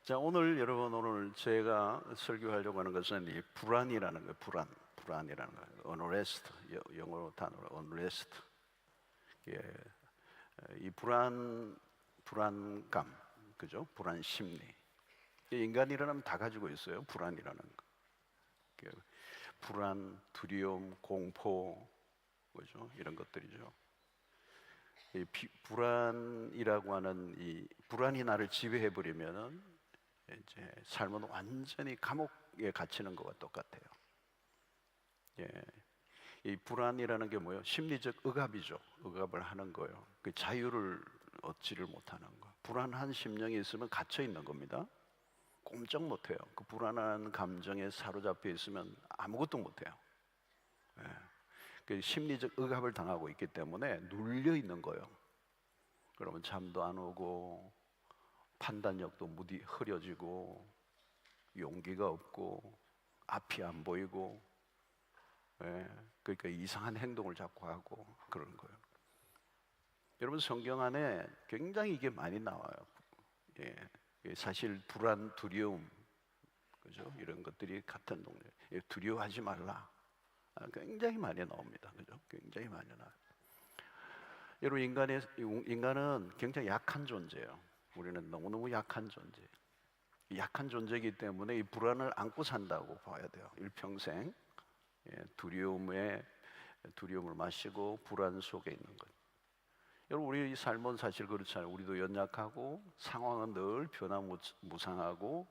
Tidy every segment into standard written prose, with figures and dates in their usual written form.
자, 오늘 제가 설교하려고 하는 것은 이 불안이라는 거예요. 불안이라는 거예요. unrest, 영어로 단어로 unrest. 예, 이 불안감, 그죠? 불안 심리. 인간이라면 다 가지고 있어요. 불안이라는 거. 불안, 두려움, 공포, 그죠? 이런 것들이죠. 이 불안이라고 하는 이 불안이 나를 지배해 버리면은 이제 삶은 완전히 감옥에 갇히는 것과 똑같아요. 예, 이 불안이라는 게 뭐예요? 심리적 억압이죠. 억압을 하는 거예요. 그 자유를 얻지를 못하는 거. 불안한 심령이 있으면 갇혀 있는 겁니다. 꼼짝 못해요. 그 불안한 감정에 사로잡혀 있으면 아무것도 못해요. 예, 그 심리적 억압을 당하고 있기 때문에 눌려 있는 거예요. 그러면 잠도 안 오고 판단력도 무디 흐려지고 용기가 없고 앞이 안 보이고, 예, 그러니까 이상한 행동을 자꾸 하고 그러는 거예요. 여러분, 성경 안에 굉장히 이게 많이 나와요. 예, 사실 불안, 두려움, 그죠? 이런 것들이 같은 동네. 두려워하지 말라. 굉장히 많이 나옵니다. 그죠? 굉장히 많이 나와요. 여러분, 인간은 굉장히 약한 존재예요. 우리는 너무너무 약한 존재. 약한 존재이기 때문에 이 불안을 안고 산다고 봐야 돼요. 일평생 두려움을 마시고 불안 속에 있는 것. 여러분, 우리 삶은 사실 그렇잖아요. 우리도 연약하고 상황은 늘 변화무상하고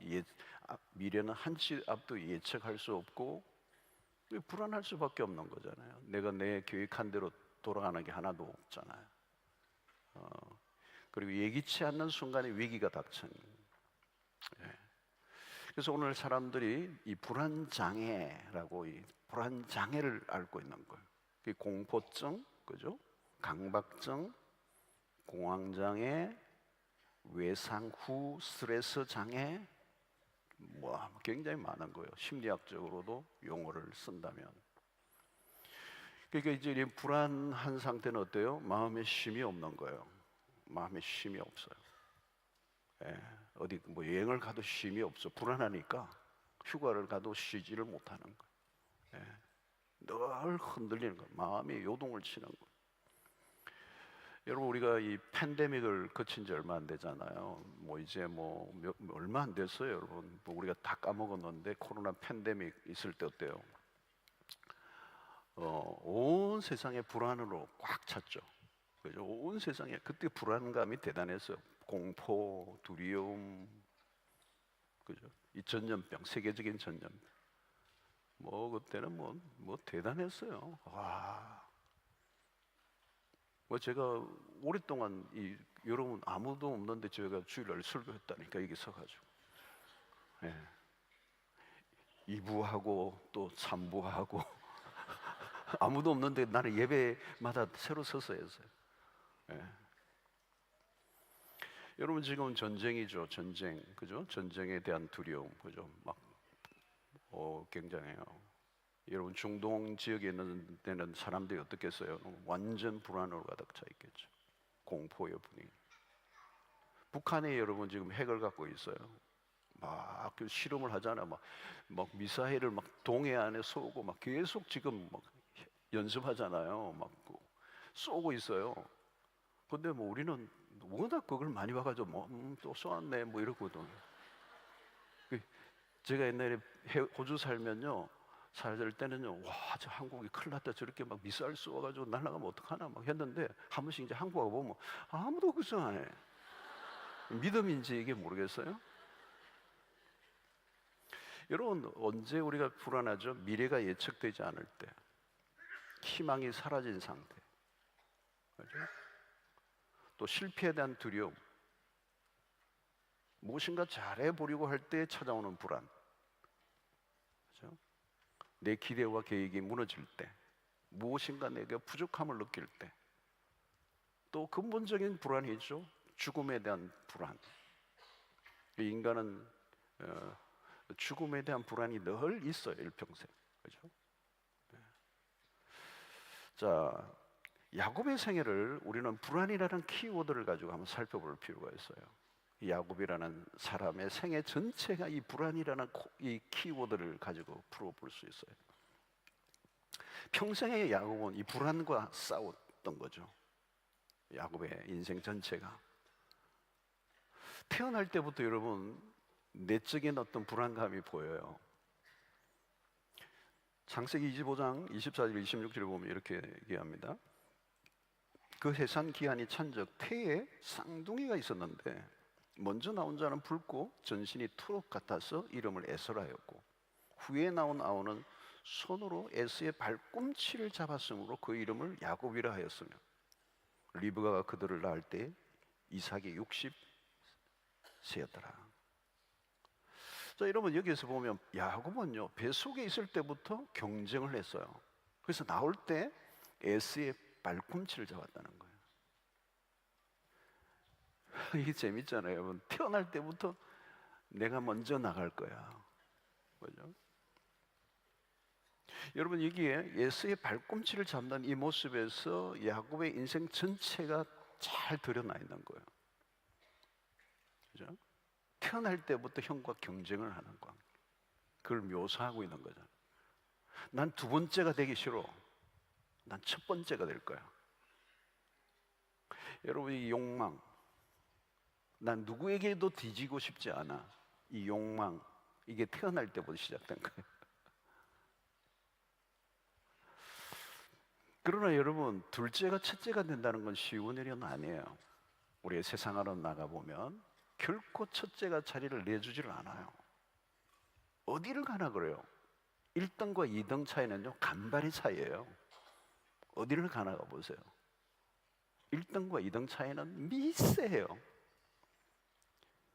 미래는 한 치 앞도 예측할 수 없고 불안할 수밖에 없는 거잖아요. 내가 내 계획한 대로 돌아가는 게 하나도 없잖아요. 그리고 예기치 않는 순간에 위기가 닥쳐요. 예. 그래서 오늘 사람들이 이 불안장애라고 이 불안장애를 앓고 있는 거예요. 공포증, 그죠? 강박증, 공황장애, 외상 후 스트레스 장애, 굉장히 많은 거예요. 심리학적으로도 용어를 쓴다면. 그러니까 이제 불안한 상태는 어때요? 마음에 쉼이 없는 거예요. 마음에 쉼이 없어요. 예, 어디 여행을 가도 쉼이 없어. 불안하니까 휴가를 가도 쉬지를 못하는 거예요. 예, 늘 흔들리는 거예요. 마음이 요동을 치는 거예요. 여러분, 우리가 이 팬데믹을 거친 지 얼마 안 되잖아요. 이제 얼마 안 됐어요, 여러분. 우리가 다 까먹었는데 코로나 팬데믹 있을 때 어때요? 온 세상에 불안으로 꽉 찼죠. 그죠? 온 세상에 그때 불안감이 대단했어요. 공포, 두려움, 그죠? 이 전염병, 세계적인 전염병. 그때는 대단했어요. 와. 제가 오랫동안 여러분 아무도 없는데 제가 주일날 설교했다니까, 여기 서가지고. 예. 2부하고 또 3부하고 아무도 없는데 나는 예배마다 새로 서서 했어요. 예. 여러분, 지금 전쟁이죠. 전쟁, 그죠? 전쟁에 대한 두려움, 그죠? 굉장해요. 여러분, 중동 지역에 있는 데는 사람들이 어떻겠어요? 완전 불안으로 가득 차 있겠죠. 공포의 분위기. 북한에 여러분 지금 핵을 갖고 있어요. 그 실험을 하잖아요. 미사일을 동해안에 쏘고 계속 지금 연습하잖아요. 쏘고 있어요. 근데 우리는 워낙 그걸 많이 봐가지고 또 쏘았네 이러거든. 제가 옛날에 호주 살면요, 살 때는요, 저 한국이 큰일 났다, 저렇게 미사일 쏘아가지고 날아가면 어떡하나 했는데 한 번씩 이제 한국 와 보면 아무도 그거 안 해. 믿음인지 이게 모르겠어요. 여러분, 언제 우리가 불안하죠? 미래가 예측되지 않을 때, 희망이 사라진 상태, 그렇죠? 또 실패에 대한 두려움, 무엇인가 잘해보려고 할 때 찾아오는 불안, 그렇죠? 내 기대와 계획이 무너질 때, 무엇인가 내가 부족함을 느낄 때, 또 근본적인 불안이 있죠. 죽음에 대한 불안. 인간은 죽음에 대한 불안이 늘 있어요, 일평생. 그렇죠? 자, 야곱의 생애를 우리는 불안이라는 키워드를 가지고 한번 살펴볼 필요가 있어요. 야곱이라는 사람의 생애 전체가 이 불안이라는 이 키워드를 가지고 풀어볼 수 있어요. 평생의 야곱은 이 불안과 싸웠던 거죠. 야곱의 인생 전체가. 태어날 때부터 여러분 내적인 어떤 불안감이 보여요. 창세기 25장 24절 26절에 보면 이렇게 얘기합니다. 그 해산 기한이 천적 태에 쌍둥이가 있었는데 먼저 나온 자는 붉고 전신이 투록 같아서 이름을 에서라였고 후에 나온 아우는 손으로 에서의 발꿈치를 잡았으므로 그 이름을 야곱이라 하였으며 리브가가 그들을 낳을 때 이삭이 60세였더라. 자, 여러분 여기에서 보면 야곱은요 뱃속에 있을 때부터 경쟁을 했어요. 그래서 나올 때 에서의 발꿈치를 잡았다는 거예요. 이게 재밌잖아요. 여러분 태어날 때부터 내가 먼저 나갈 거야. 그죠? 여러분 여기에 예수의 발꿈치를 잡는 이 모습에서 야곱의 인생 전체가 잘 드러나 있는 거예요. 그죠? 태어날 때부터 형과 경쟁을 하는 거. 그걸 묘사하고 있는 거죠. 난 두 번째가 되기 싫어. 난 첫 번째가 될 거야. 여러분 이 욕망, 난 누구에게도 뒤지고 싶지 않아. 이 욕망, 이게 태어날 때부터 시작된 거예요. 그러나 여러분 둘째가 첫째가 된다는 건 쉬운 일은 아니에요. 우리의 세상으로 나가보면 결코 첫째가 자리를 내주지를 않아요. 어디를 가나 그래요. 1등과 2등 차이는요 간발의 차이예요. 어디를 가나 보세요. 1등과 2등 차이는 미세해요.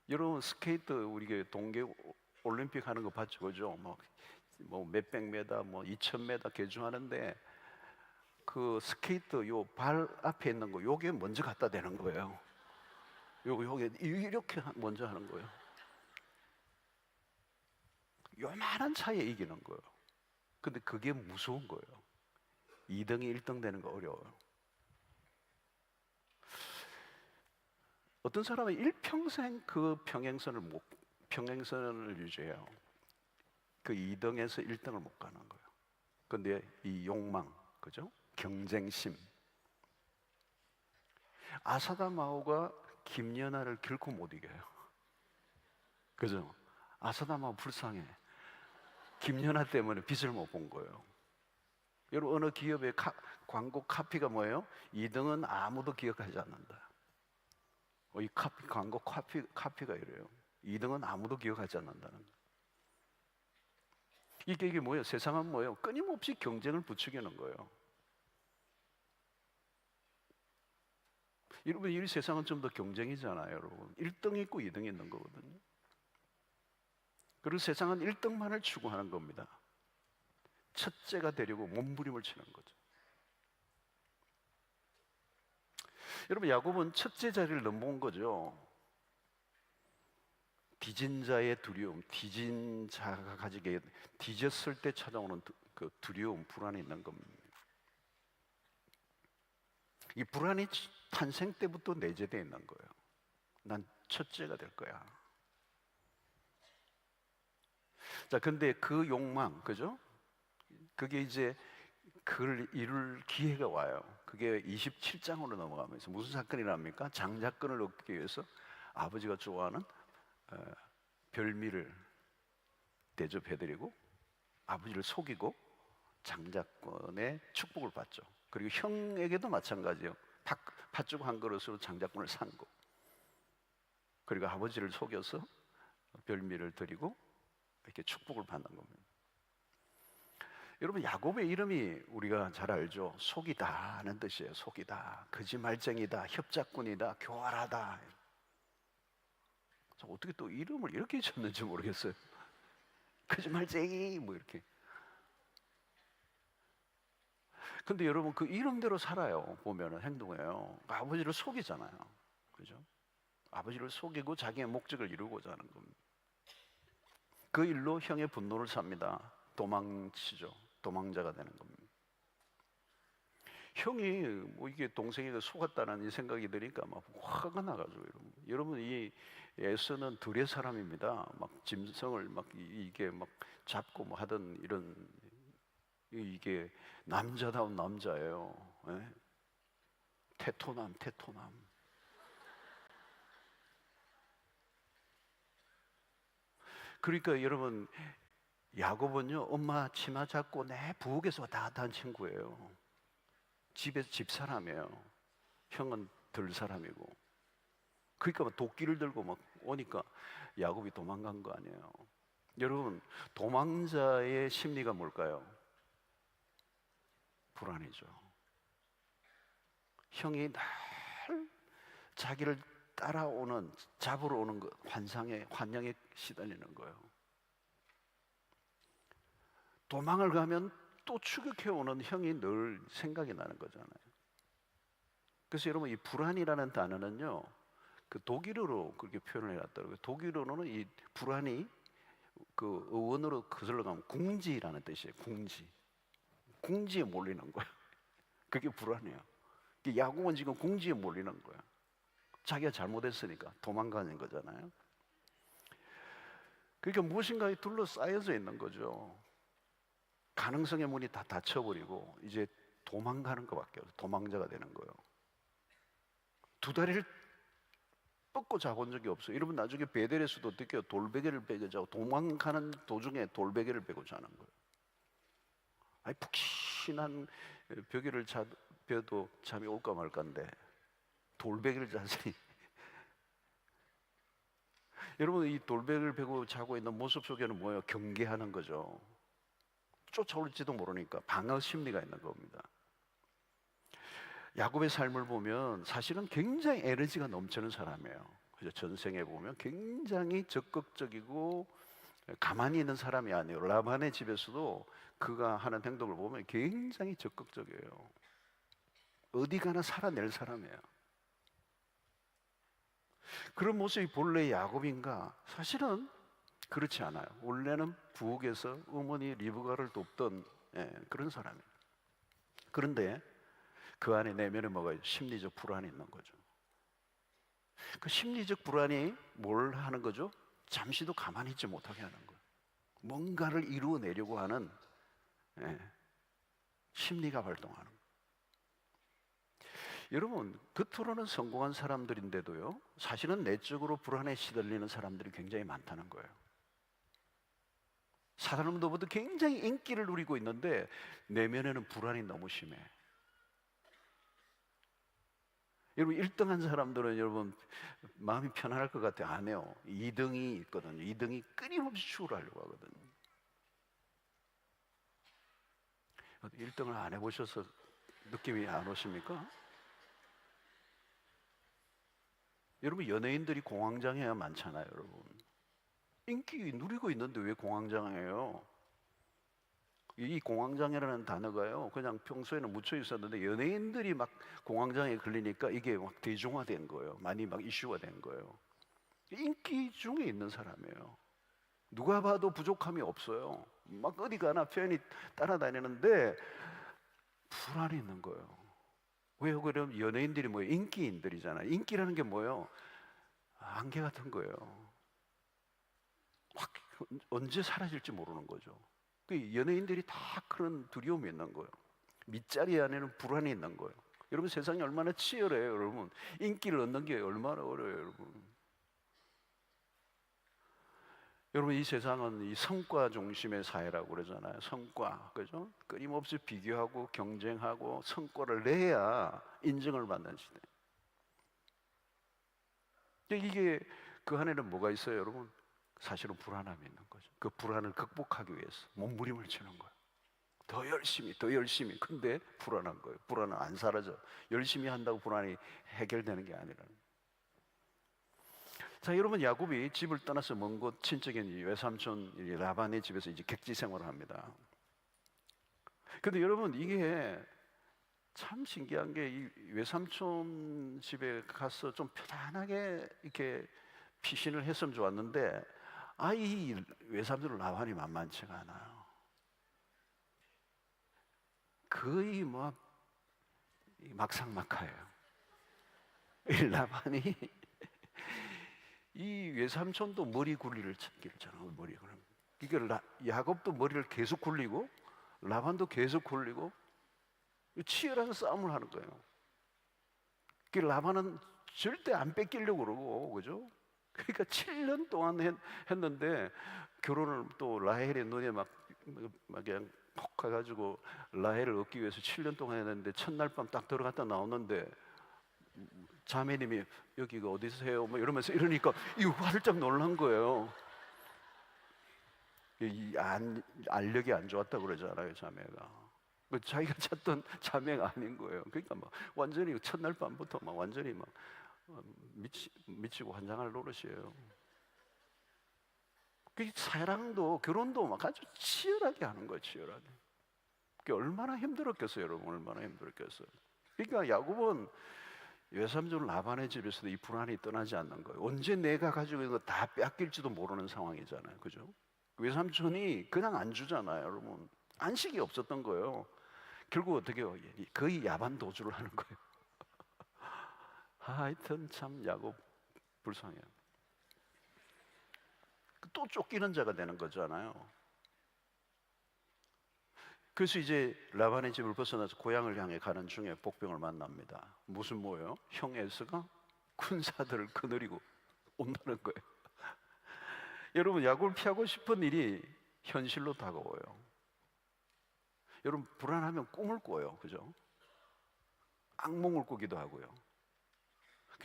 여러분 스케이트 우리 동계 올림픽 하는 거 봤죠, 그죠? 뭐 몇백 메다, 뭐 2000m 개주하는데 그 스케이트 요 발 앞에 있는 거 요게 먼저 갖다 대는 거예요. 요게 이렇게 먼저 하는 거예요. 요만한 차이에 이기는 거예요. 근데 그게 무서운 거예요. 2등이 1등 되는 거 어려워요. 어떤 사람은 일평생 그 평행선을 유지해요. 그 2등에서 1등을 못 가는 거예요. 근데 이 욕망, 그죠? 경쟁심. 아사다마오가 김연아를 결코 못 이겨요. 그죠? 아사다마오 불쌍해. 김연아 때문에 빚을 못 본 거예요. 여러분 어느 기업의 광고 카피가 뭐예요? 2등은 아무도 기억하지 않는다. 이 광고 카피가 이래요. 2등은 아무도 기억하지 않는다는 거예요. 이게 뭐예요? 세상은 뭐예요? 끊임없이 경쟁을 부추기는 거예요. 여러분 이 세상은 좀 더 경쟁이잖아요. 여러분 1등 있고 2등 있는 거거든요. 그리고 세상은 1등만을 추구하는 겁니다. 첫째가 되려고 몸부림을 치는 거죠. 여러분 야곱은 첫째 자리를 넘어온 거죠. 뒤진 자의 두려움, 뒤진 자가 가지게 뒤졌을 때 찾아오는 그 두려움, 불안이 있는 겁니다. 이 불안이 탄생 때부터 내재되어 있는 거예요. 난 첫째가 될 거야. 자, 근데 그 욕망, 그죠? 그게 이제 그걸 이룰 기회가 와요. 그게 27장으로 넘어가면서 무슨 사건이 납니까? 장자권을 얻기 위해서 아버지가 좋아하는 별미를 대접해드리고 아버지를 속이고 장자권의 축복을 받죠. 그리고 형에게도 마찬가지예요. 팥죽 한 그릇으로 장자권을 산 거. 그리고 아버지를 속여서 별미를 드리고 이렇게 축복을 받는 겁니다. 여러분 야곱의 이름이 우리가 잘 알죠. 속이다는 뜻이에요. 속이다, 거짓말쟁이다, 협작꾼이다, 교활하다. 어떻게 또 이름을 이렇게 졌는지 모르겠어요. 거짓말쟁이 뭐 이렇게. 근데 여러분 그 이름대로 살아요. 보면은 행동해요. 아버지를 속이잖아요. 그죠? 아버지를 속이고 자기의 목적을 이루고자 하는 겁니다. 그 일로 형의 분노를 삽니다. 도망치죠. 도망자가 되는 겁니다. 형이 뭐 이게 동생에게 속았다는 이 생각이 드니까 막 화가 나가지고 여러분 이 에서는 들의 사람입니다. 막 짐승을 막 이게 막 잡고 뭐 하던 이런, 이게 남자다운 남자예요. 예? 테토남, 테토남. 그러니까 여러분, 야곱은요 엄마 치마 잡고 내 부엌에서 왔다 갔다 한 친구예요. 집에서 집사람이에요. 형은 들사람이고. 그러니까 막 도끼를 들고 막 오니까 야곱이 도망간 거 아니에요. 여러분, 도망자의 심리가 뭘까요? 불안이죠. 형이 날 자기를 따라오는, 잡으러 오는 것, 환영에 시달리는 거예요. 도망을 가면 또 추격해오는 형이 늘 생각이 나는 거잖아요. 그래서 여러분, 이 불안이라는 단어는요, 그 독일어로 그렇게 표현을 해놨더라고요. 독일어로는 이 불안이 그 어원으로 거슬러 가면 궁지라는 뜻이에요. 궁지. 궁지에 몰리는 거예요. 그게 불안이에요. 야곱은 지금 궁지에 몰리는 거예요. 자기가 잘못했으니까 도망가는 거잖아요. 그러니까 무엇인가에 둘러싸여져 있는 거죠. 가능성의 문이 다 닫혀버리고 이제 도망가는 것밖에 없어요. 도망자가 되는 거예요. 두 다리를 뻗고 자본 적이 없어요. 여러분, 나중에 베델에서도 어떻게 해요? 돌베개를 베고 자고, 도망가는 도중에 돌베개를 베고 자는 거예요. 아니, 푹신한 벽에를 벼도 잠이 올까 말까인데 돌베개를 자세히. 여러분, 이 돌베개를 베고 자고 있는 모습 속에는 뭐예요? 경계하는 거죠. 쫓아올지도 모르니까 방어 심리가 있는 겁니다. 야곱의 삶을 보면 사실은 굉장히 에너지가 넘치는 사람이에요. 그래서 전생에 보면 굉장히 적극적이고 가만히 있는 사람이 아니에요. 라반의 집에서도 그가 하는 행동을 보면 굉장히 적극적이에요. 어디 가나 살아낼 사람이에요. 그런 모습이 본래 야곱인가? 사실은 그렇지 않아요. 원래는 부엌에서 어머니 리브가를 돕던 그런 사람이에요. 그런데 그 안에 내면에 뭐가 있어요? 심리적 불안이 있는 거죠. 그 심리적 불안이 뭘 하는 거죠? 잠시도 가만히 있지 못하게 하는 거예요. 뭔가를 이루어내려고 하는 심리가 발동하는 거예요. 여러분, 겉으로는 성공한 사람들인데도요, 사실은 내적으로 불안에 시달리는 사람들이 굉장히 많다는 거예요. 사람들보다 굉장히 인기를 누리고 있는데 내면에는 불안이 너무 심해. 여러분, 1등한 사람들은 여러분 마음이 편안할 것 같아요. 안 해요. 2등이 있거든요. 2등이 끊임없이 추월하려고 하거든요. 1등을 안 해보셔서 느낌이 안 오십니까? 여러분, 연예인들이 공황장애가 많잖아요. 여러분, 인기 누리고 있는데 왜 공황장애예요? 이 공황장애라는 단어가요, 그냥 평소에는 묻혀 있었는데 연예인들이 막 공황장애에 걸리니까 이게 막 대중화된 거예요. 많이 막 이슈가 된 거예요. 인기 중에 있는 사람이에요. 누가 봐도 부족함이 없어요. 막 어디 가나 편히 따라다니는데 불안이 있는 거예요. 왜요? 그럼 연예인들이 뭐예요? 인기인들이잖아요. 인기라는 게 뭐예요? 안개 같은 거예요. 확 언제 사라질지 모르는 거죠. 그 연예인들이 다 그런 두려움이 있는 거예요. 밑자리 안에는 불안이 있는 거예요. 여러분, 세상이 얼마나 치열해요. 여러분, 인기를 얻는 게 얼마나 어려워요. 여러분, 이 세상은 이 성과 중심의 사회라고 그러잖아요. 성과, 그죠? 끊임없이 비교하고 경쟁하고 성과를 내야 인정을 받는 시대. 이게 그 안에는 뭐가 있어요, 여러분? 사실은 불안함이 있는 거죠. 그 불안을 극복하기 위해서 몸부림을 치는 거예요. 더 열심히, 더 열심히. 근데 불안한 거예요. 불안은 안 사라져. 열심히 한다고 불안이 해결되는 게 아니라는 거예요. 자, 여러분, 야곱이 집을 떠나서 먼 곳 친척인 외삼촌 라반의 집에서 이제 객지 생활을 합니다. 근데 여러분, 이게 참 신기한 게 이 외삼촌 집에 가서 좀 편안하게 이렇게 피신을 했으면 좋았는데, 이 외삼촌 라반이 만만치가 않아요. 거의 뭐 막상막하예요. 이 라반이 이 외삼촌도 머리 굴리를 길잖아. 머리 굴리. 이게 야곱도 머리를 계속 굴리고 라반도 계속 굴리고 치열한 싸움을 하는 거예요. 그 라반은 절대 안 뺏기려고 그러고, 그죠? 그러니까 7년 동안 했는데 결혼을 또 라헬의 눈에 막 그냥 콕 가가지고 라헬을 얻기 위해서 7년 동안 했는데 첫날 밤 딱 들어갔다 나오는데 자매님이 여기가 어디세요? 뭐 이러면서 이러니까 이 활짝 놀란 거예요. 알력이 안 좋았다고 그러잖아요, 자매가. 자기가 찾던 자매가 아닌 거예요. 그러니까 막 완전히 첫날 밤부터 막 완전히 막 미치고 환장할 노릇이에요. 그 사랑도 결혼도 막 아주 치열하게 하는 거예요, 치열하게. 그게 얼마나 힘들었겠어요, 여러분. 얼마나 힘들었겠어요. 그러니까 야곱은 외삼촌 라반의 집에서도 이 불안이 떠나지 않는 거예요. 언제 내가 가지고 있는 거 다 뺏길지도 모르는 상황이잖아요, 그죠? 외삼촌이 그냥 안 주잖아요, 여러분. 안식이 없었던 거예요. 결국 어떻게 해요? 거의 야반 도주를 하는 거예요. 하여튼 참 야곱 불쌍해요. 또 쫓기는 자가 되는 거잖아요. 그래서 이제 라반의 집을 벗어나서 고향을 향해 가는 중에 복병을 만납니다. 무슨 뭐예요? 형 에서가 군사들을 거느리고 온다는 거예요. 여러분, 야곱을 피하고 싶은 일이 현실로 다가와요. 여러분, 불안하면 꿈을 꿔요, 그죠? 악몽을 꾸기도 하고요.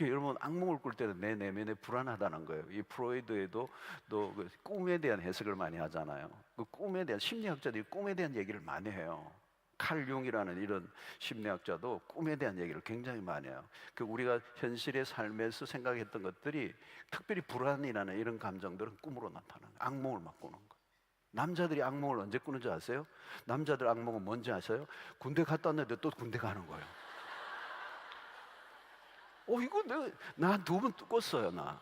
여러분, 악몽을 꿀 때는 내 내면에 불안하다는 거예요. 이 프로이드에도 또 그 꿈에 대한 해석을 많이 하잖아요. 그 꿈에 대한 심리학자들이 꿈에 대한 얘기를 많이 해요. 칼 융이라는 이런 심리학자도 꿈에 대한 얘기를 굉장히 많이 해요. 그 우리가 현실의 삶에서 생각했던 것들이 특별히 불안이라는 이런 감정들은 꿈으로 나타나는 거예요. 악몽을 막 꾸는 거예요. 남자들이 악몽을 언제 꾸는지 아세요? 남자들 악몽은 뭔지 아세요? 군대 갔다 왔는데 또 군대 가는 거예요. 이거 나 2번 꿨어요, 나.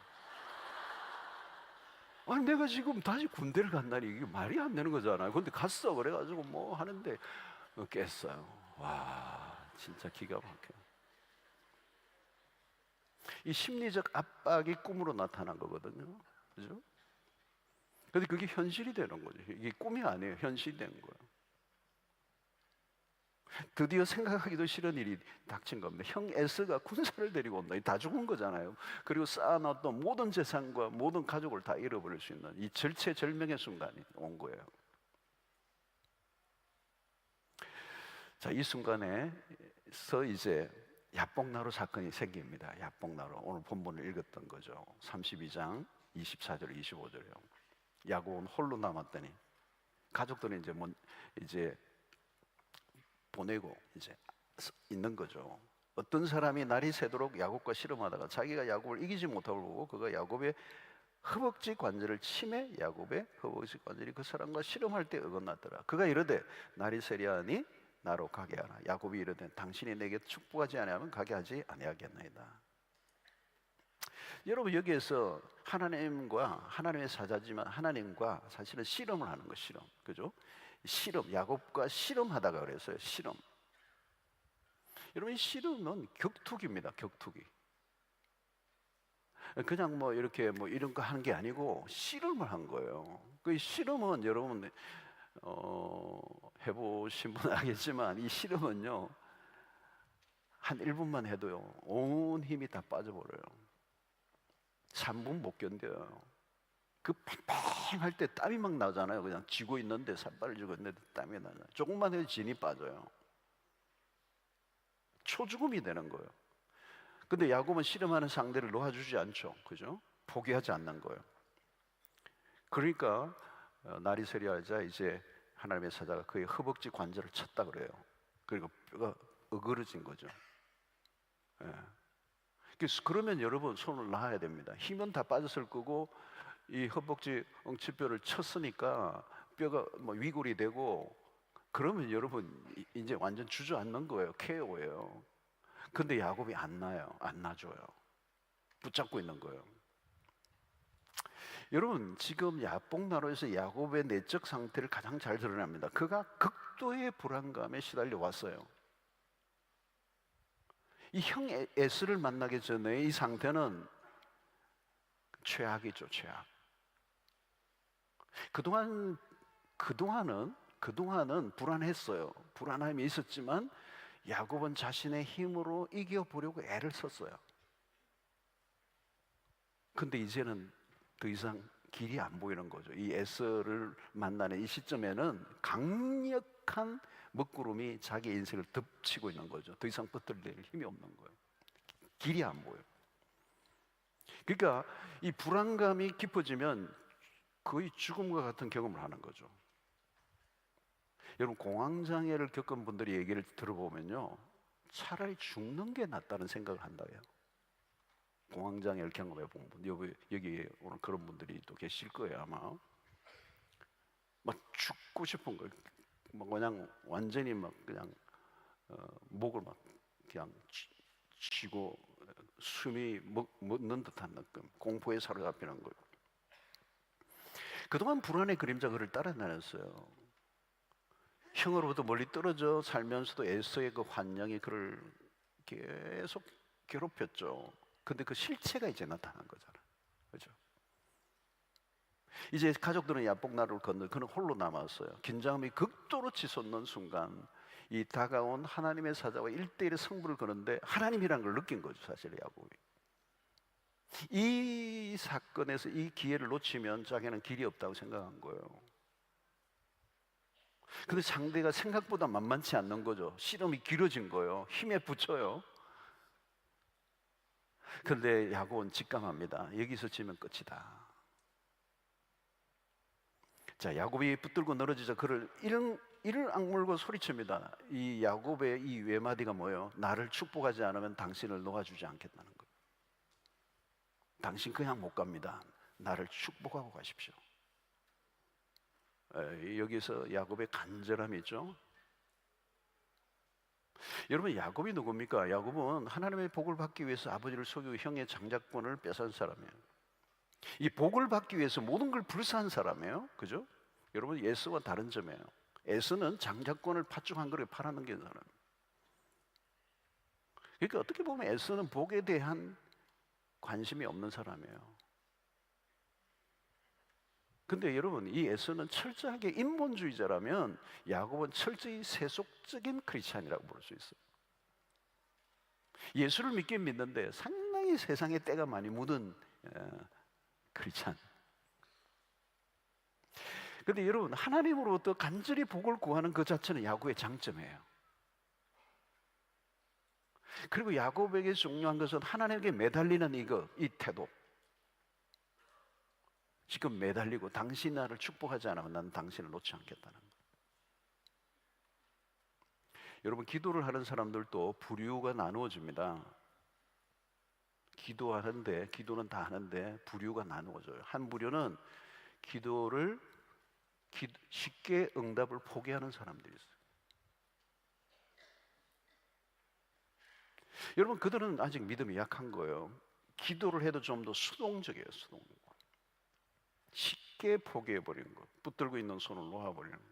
아니, 내가 지금 다시 군대를 간다니 이게 말이 안 되는 거잖아요. 근데 갔어. 그래가지고 뭐 하는데 깼어요. 와, 진짜 기가 막혀요. 이 심리적 압박이 꿈으로 나타난 거거든요. 그죠? 근데 그게 현실이 되는 거죠. 이게 꿈이 아니에요. 현실이 되는 거예요. 드디어 생각하기도 싫은 일이 닥친 겁니다. 형 에스가 군사를 데리고 온다. 다 죽은 거잖아요. 그리고 쌓아놨던 모든 재산과 모든 가족을 다 잃어버릴 수 있는 이 절체절명의 순간이 온 거예요. 자, 이 순간에서 이제 야복나루 사건이 생깁니다. 야복나루, 오늘 본문을 읽었던 거죠. 32장 24절 25절이요. 야곱은 홀로 남았더니 가족들은 이제 보내고 이제 있는 거죠. 어떤 사람이 날이 새도록 야곱과 씨름하다가 자기가 야곱을 이기지 못하고 보고 그가 야곱의 허벅지 관절을 치매 야곱의 허벅지 관절이 그 사람과 씨름할 때 어긋났더라. 그가 이르되 날이 새려하니 나로 가게 하라. 야곱이 이르되 당신이 내게 축복하지 아니하면 가게 하지 아니하겠나이다. 여러분, 여기에서 하나님의 사자지만 하나님과 사실은 씨름을 하는 거, 씨름, 그죠? 씨름, 야곱과 씨름하다가 그랬어요. 씨름. 여러분, 씨름은 격투기입니다. 격투기. 그냥 뭐 이렇게 뭐 이런 거 하는 게 아니고 씨름을 한 거예요. 그 씨름은 여러분 해보신 분은 알겠지만 이 씨름은요 한 1분만 해도요 온 힘이 다 빠져버려요. 3분 못 견뎌요. 그 팽팽할 때 땀이 막 나잖아요. 그냥 쥐고 있는데 살발을 쥐고 있는데 땀이 나잖아요. 조금만 해도 진이 빠져요. 초죽음이 되는 거예요. 근데 야곱은 씨름하는 상대를 놓아주지 않죠. 그죠? 포기하지 않는 거예요. 그러니까 날이 새려하자 이제 하나님의 사자가 그의 허벅지 관절을 쳤다 그래요. 그리고 뼈가 어그러진 거죠. 예. 그러면 여러분 손을 놔야 됩니다. 힘은 다 빠졌을 거고 이 허벅지 엉치뼈를 쳤으니까 뼈가 뭐 위골이 되고 그러면 여러분 이제 완전 주저앉는 거예요. KO예요. 근데 야곱이 안 놔요. 안 놔줘요. 붙잡고 있는 거예요. 여러분, 지금 야복나루에서 야곱의 내적 상태를 가장 잘 드러냅니다. 그가 극도의 불안감에 시달려 왔어요. 이 형 에스를 만나기 전에 이 상태는 최악이죠, 최악. 그동안은 불안했어요. 불안함이 있었지만 야곱은 자신의 힘으로 이겨보려고 애를 썼어요. 근데 이제는 더 이상 길이 안 보이는 거죠. 이 에서를 만나는 이 시점에는 강력한 먹구름이 자기 인생을 덮치고 있는 거죠. 더 이상 버틸 힘이 없는 거예요. 길이 안 보여요. 그러니까 이 불안감이 깊어지면 거의 죽음과 같은 경험을 하는 거죠. 여러분, 공황장애를 겪은 분들이 얘기를 들어보면요, 차라리 죽는 게 낫다는 생각을 한다고요. 공황장애를 경험해 본 분, 여기 오늘 그런 분들이 또 계실 거예요, 아마. 막 죽고 싶은 거예요. 막 그냥 완전히 막 그냥 목을 막 그냥 쥐고 숨이 멎는 듯한 느낌, 공포에 사로잡히는 거예요. 그동안 불안의 그림자 그를 따라다녔어요. 형으로부터 멀리 떨어져 살면서도 에서의 그 환영이 그를 계속 괴롭혔죠. 근데 그 실체가 이제 나타난 거잖아요. 그렇죠? 이제 가족들은 야복나루를 건너 그는 홀로 남았어요. 긴장감이 극도로 치솟는 순간 이 다가온 하나님의 사자와 1대1의 승부를 거는데 하나님이라는 걸 느낀 거죠, 사실 야곱이. 이 사건에서 이 기회를 놓치면 자기는 길이 없다고 생각한 거예요. 근데 상대가 생각보다 만만치 않는 거죠. 씨름이 길어진 거예요. 힘에 부쳐요. 그런데 야곱은 직감합니다. 여기서 지면 끝이다. 자, 야곱이 붙들고 늘어지자 그를 이를 악물고 소리칩니다. 이 야곱의 이 외마디가 뭐예요? 나를 축복하지 않으면 당신을 놓아주지 않겠다는 거예요. 당신 그냥 못 갑니다. 나를 축복하고 가십시오. 여기서 야곱의 간절함이 있죠. 여러분, 야곱이 누굽니까? 야곱은 하나님의 복을 받기 위해서 아버지를 속이고 형의 장자권을 뺏은 사람이에요. 이 복을 받기 위해서 모든 걸 불사한 사람이에요. 그죠? 여러분, 에서와 다른 점이에요. 에서는 장자권을 팥죽 한 그릇에 팔아넘긴 사람. 그러니까 어떻게 보면 에서는 복에 대한 관심이 없는 사람이에요. 근데 여러분, 이 에서는 철저하게 인본주의자라면 야곱은 철저히 세속적인 크리스찬이라고 볼 수 있어요. 예수를 믿긴 믿는데 상당히 세상에 때가 많이 묻은 크리스찬. 근데 여러분, 하나님으로부터 간절히 복을 구하는 그 자체는 야곱의 장점이에요. 그리고 야곱에게 중요한 것은 하나님께 매달리는 이 태도. 지금 매달리고 당신 나를 축복하지 않으면 나는 당신을 놓지 않겠다는 거예요. 여러분, 기도를 하는 사람들도 부류가 나누어집니다. 기도는 다 하는데 부류가 나누어져요. 한 부류는 기도를 쉽게 응답을 포기하는 사람들이 있어요. 여러분, 그들은 아직 믿음이 약한 거예요. 기도를 해도 좀 더 수동적이에요. 수동적. 쉽게 포기해버리는 것, 붙들고 있는 손을 놓아버리는 것.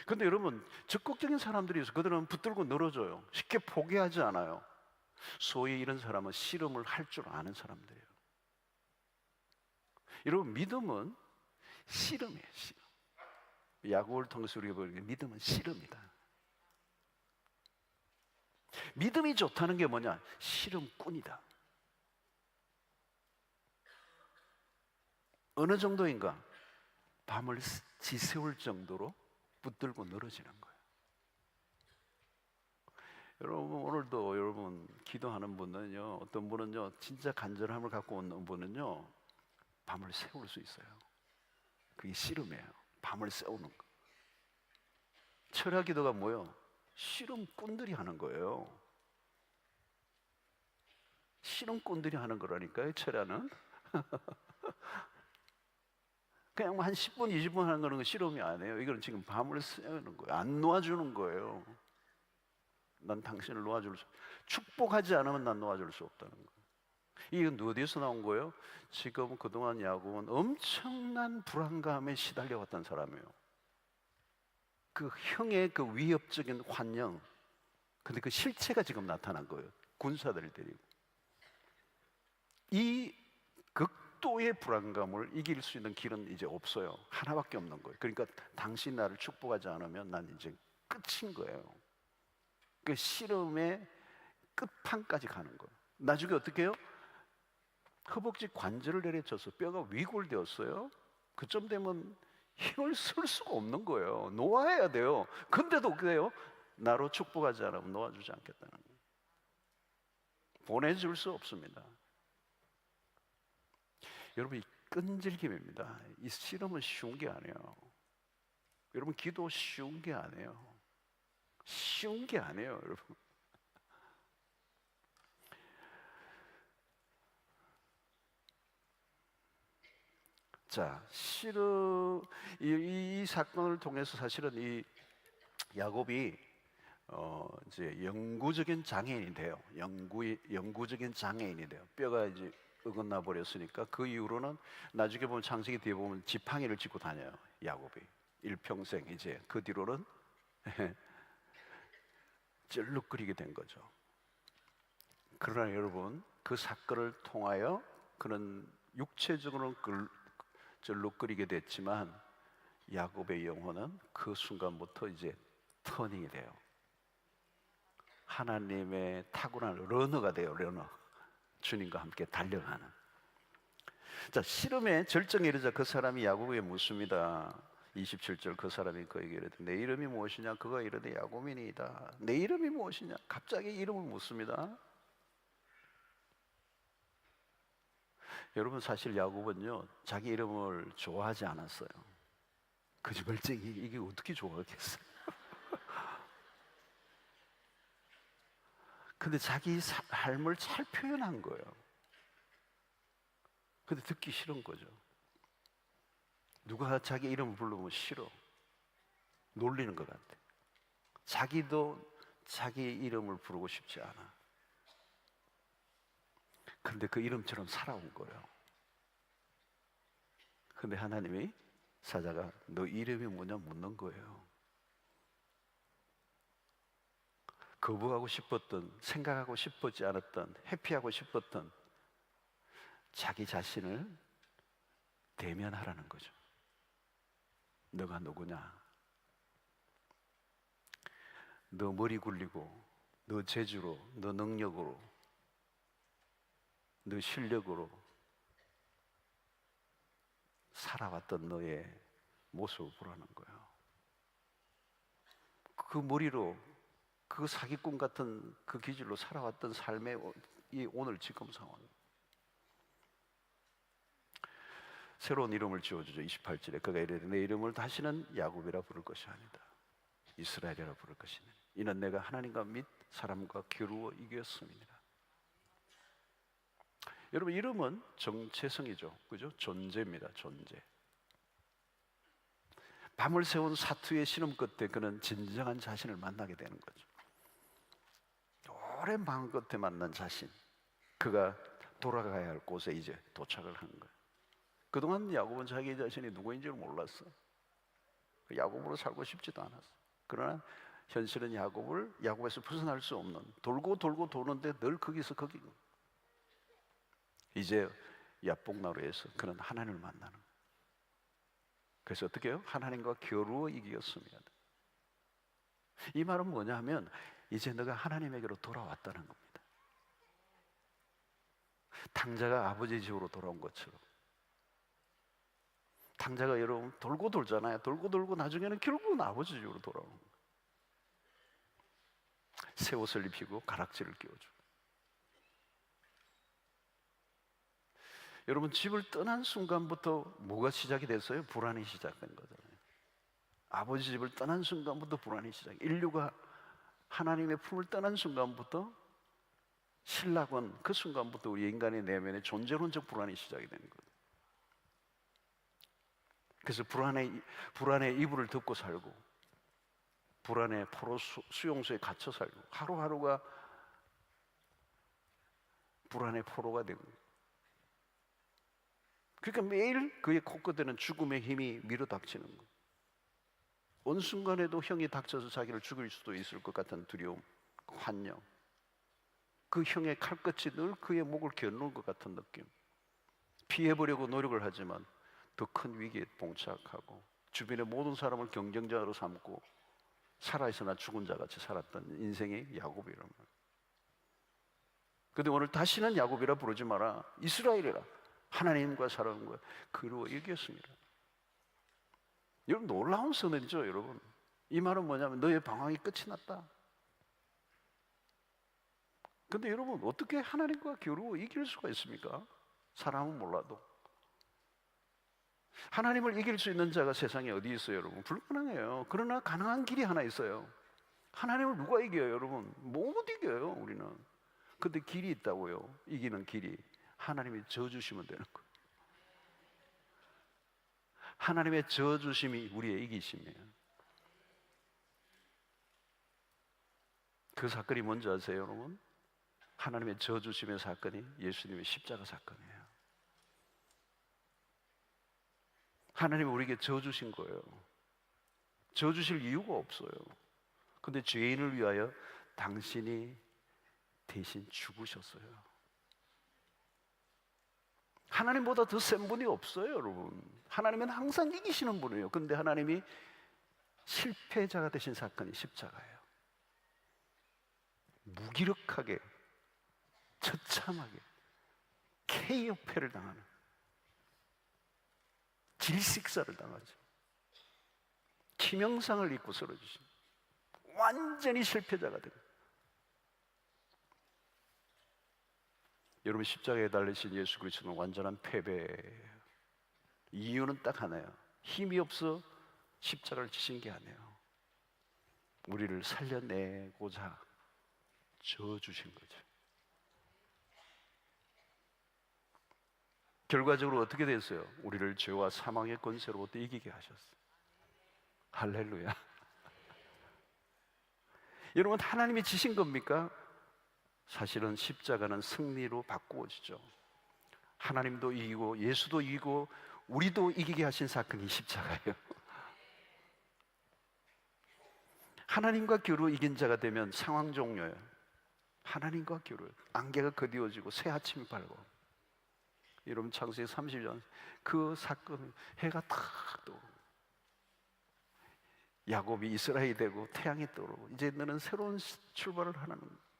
근데 여러분, 적극적인 사람들이 있어요. 그들은 붙들고 늘어져요. 쉽게 포기하지 않아요. 소위 이런 사람은 씨름을 할 줄 아는 사람들이에요. 여러분, 믿음은 씨름이에요. 씨름. 야곱을 통해서 우리가 보는 믿음은 씨름이다. 믿음이 좋다는 게 뭐냐? 씨름꾼이다. 어느 정도인가? 밤을 지새울 정도로 붙들고 늘어지는 거예요. 여러분, 오늘도 여러분 기도하는 분은요, 어떤 분은요, 진짜 간절함을 갖고 오는 분은요, 밤을 세울 수 있어요. 그게 씨름이에요. 밤을 세우는 거. 철야 기도가 뭐예요? 씨름꾼들이 하는 거예요. 씨름꾼들이 하는 거라니까요, 철야는. 그냥 한 10분, 20분 하는 거는 씨름이 아니에요. 이거는 지금 밤을 새우는 거예요. 안 놓아주는 거예요. 난 당신을 놓아줄 수, 축복하지 않으면 난 놓아줄 수 없다는 거예요. 이건 어디서 나온 거예요? 지금 그동안 야곱은 엄청난 불안감에 시달려왔던 사람이에요. 그 형의 그 위협적인 환영, 근데 그 실체가 지금 나타난 거예요. 군사들을 데리고. 이 극도의 불안감을 이길 수 있는 길은 이제 없어요. 하나밖에 없는 거예요. 그러니까 당신 나를 축복하지 않으면 난 이제 끝인 거예요. 그 씨름의 끝판까지 가는 거예요. 나중에 어떻게 해요? 허벅지 관절을 내려쳐서 뼈가 위골되었어요. 그쯤 되면 힘을 쓸 수가 없는 거예요. 놓아야 돼요. 근데도 그래요. 나로 축복하지 않으면 놓아주지 않겠다는 거예요. 보내줄 수 없습니다. 여러분, 이 끈질김입니다. 이 씨름은 쉬운 게 아니에요. 여러분, 기도 쉬운 게 아니에요. 쉬운 게 아니에요, 여러분. 자, 실은 이 사건을 통해서 사실은 이 야곱이 이제 영구적인 장애인이 돼요. 영구적인 장애인이 돼요. 뼈가 이제 어긋나 버렸으니까 그 이후로는 나중에 보면 창세기 뒤에 보면 지팡이를 짚고 다녀요. 야곱이 일평생 이제 그 뒤로는 쩔룩거리게 된 거죠. 그러나 여러분, 그 사건을 통하여 그는 육체적으로는 쩔룩거리게 됐지만 야곱의 영혼은 그 순간부터 이제 터닝이 돼요. 하나님의 타고난 러너가 돼요. 러너. 주님과 함께 달려가는. 자, 씨름의 절정에 이르자 그 사람이 야곱에게 묻습니다. 27절, 그 사람이 그에게 이르되 내 이름이 무엇이냐? 그가 이르되 야곱이니이다. 내 이름이 무엇이냐? 갑자기 이름을 묻습니다. 여러분, 사실 야곱은요 자기 이름을 좋아하지 않았어요. 거짓말쟁이, 이게 어떻게 좋아하겠어요? 근데 자기 삶을 잘 표현한 거예요. 근데 듣기 싫은 거죠. 누가 자기 이름을 부르면 싫어. 놀리는 것 같아. 자기도 자기 이름을 부르고 싶지 않아. 근데 그 이름처럼 살아온 거예요. 근데 하나님이 사자가 너 이름이 뭐냐 묻는 거예요. 거부하고 싶었던, 생각하고 싶지 않았던, 회피하고 싶었던 자기 자신을 대면하라는 거죠. 너가 누구냐? 너 머리 굴리고, 너 재주로, 너 능력으로, 너 실력으로 살아왔던 너의 모습을 보라는 거예요. 그 머리로, 그 사기꾼 같은 그 기질로 살아왔던 삶의 이 오늘 지금 상황. 새로운 이름을 지어주죠. 28절에 그가 이르되 내 이름을 다시는 야곱이라 부를 것이 아니다. 이스라엘이라 부를 것이니 이는 내가 하나님과 및 사람과 겨루어 이겼음이니라. 여러분, 이름은 정체성이죠. 그죠? 존재입니다. 존재. 밤을 새운 사투의 신음 끝에 그는 진정한 자신을 만나게 되는 거죠. 오랜 밤 끝에 만난 자신, 그가 돌아가야 할 곳에 이제 도착을 한 거예요. 그동안 야곱은 자기 자신이 누구인지를 몰랐어. 야곱으로 살고 싶지도 않았어. 그러나 현실은 야곱에서 벗어날 수 없는, 돌고 돌고 도는데 늘 거기서 거기. 이제 야복나루에서 그는 하나님을 만나는 거예요. 그래서 어떻게 해요? 하나님과 겨루어 이기었습니다. 이 말은 뭐냐 하면 이제 너가 하나님에게로 돌아왔다는 겁니다. 탕자가 아버지 집으로 돌아온 것처럼. 탕자가 여러분 돌고 돌잖아요. 돌고 돌고 나중에는 결국은 아버지 집으로 돌아오는 거예요. 새 옷을 입히고 가락지를 끼워주고. 여러분, 집을 떠난 순간부터 뭐가 시작이 됐어요? 불안이 시작된 거잖아요. 아버지 집을 떠난 순간부터 불안이 시작. 인류가 하나님의 품을 떠난 순간부터, 신락은 그 순간부터 우리 인간의 내면에 존재론적 불안이 시작이 되는 거예요. 그래서 불안의 이불을 덮고 살고, 불안의 포로 수용소에 갇혀 살고, 하루하루가 불안의 포로가 되는 거예요. 그러니까 매일 그의 코끝에는 죽음의 힘이 밀어닥치는 거예요. 어느 순간에도 형이 닥쳐서 자기를 죽일 수도 있을 것 같은 두려움, 환영. 그 형의 칼끝이 늘 그의 목을 겨누는 것 같은 느낌. 피해보려고 노력을 하지만 더 큰 위기에 봉착하고 주변의 모든 사람을 경쟁자로 삼고 살아있으나 죽은 자 같이 살았던 인생이 야곱이란 말이에요. 근데 오늘 다시는 야곱이라 부르지 마라, 이스라엘이라, 하나님과 살아온 거야, 그로 이겼습니다. 여러분, 놀라운 선언이죠. 여러분, 이 말은 뭐냐면 너의 방황이 끝이 났다. 근데 여러분, 어떻게 하나님과 겨루어 이길 수가 있습니까? 사람은 몰라도. 하나님을 이길 수 있는 자가 세상에 어디 있어요, 여러분? 불가능해요. 그러나 가능한 길이 하나 있어요. 하나님을 누가 이겨요, 여러분? 못 이겨요, 우리는. 근데 길이 있다고요. 이기는 길이. 하나님이 져주시면 되는 거예요. 하나님의 져주심이 우리의 이기심이에요. 그 사건이 뭔지 아세요, 여러분? 하나님의 져주심의 사건이 예수님의 십자가 사건이에요. 하나님이 우리에게 져주신 거예요. 져주실 이유가 없어요. 근데 죄인을 위하여 당신이 대신 죽으셨어요. 하나님보다 더 센 분이 없어요, 여러분. 하나님은 항상 이기시는 분이에요. 근데 하나님이 실패자가 되신 사건이 십자가예요. 무기력하게, 처참하게 KO패를 당하는, 질식사를 당하죠. 치명상을 입고 쓰러지신, 완전히 실패자가 됩니다. 여러분, 십자가에 달리신 예수 그리스도는 완전한 패배예요. 이유는 딱 하나예요. 힘이 없어 십자가를 지신 게 아니에요. 우리를 살려내고자 져주신 거죠. 결과적으로 어떻게 됐어요? 우리를 죄와 사망의 권세로부터 이기게 하셨어요. 할렐루야. 여러분, 하나님이 지신 겁니까? 사실은 십자가는 승리로 바꾸어지죠. 하나님도 이기고 예수도 이기고 우리도 이기게 하신 사건이 십자가예요. 하나님과 겨루 이긴 자가 되면 상황 종료예요. 하나님과 겨루, 안개가 거두어지고 새 아침이 밝고. 여러분, 창세기 30장 그 사건, 해가 탁 떠, 야곱이 이스라엘이 되고 태양이 떠오르고 이제 너는 새로운 출발을 하는 거예요.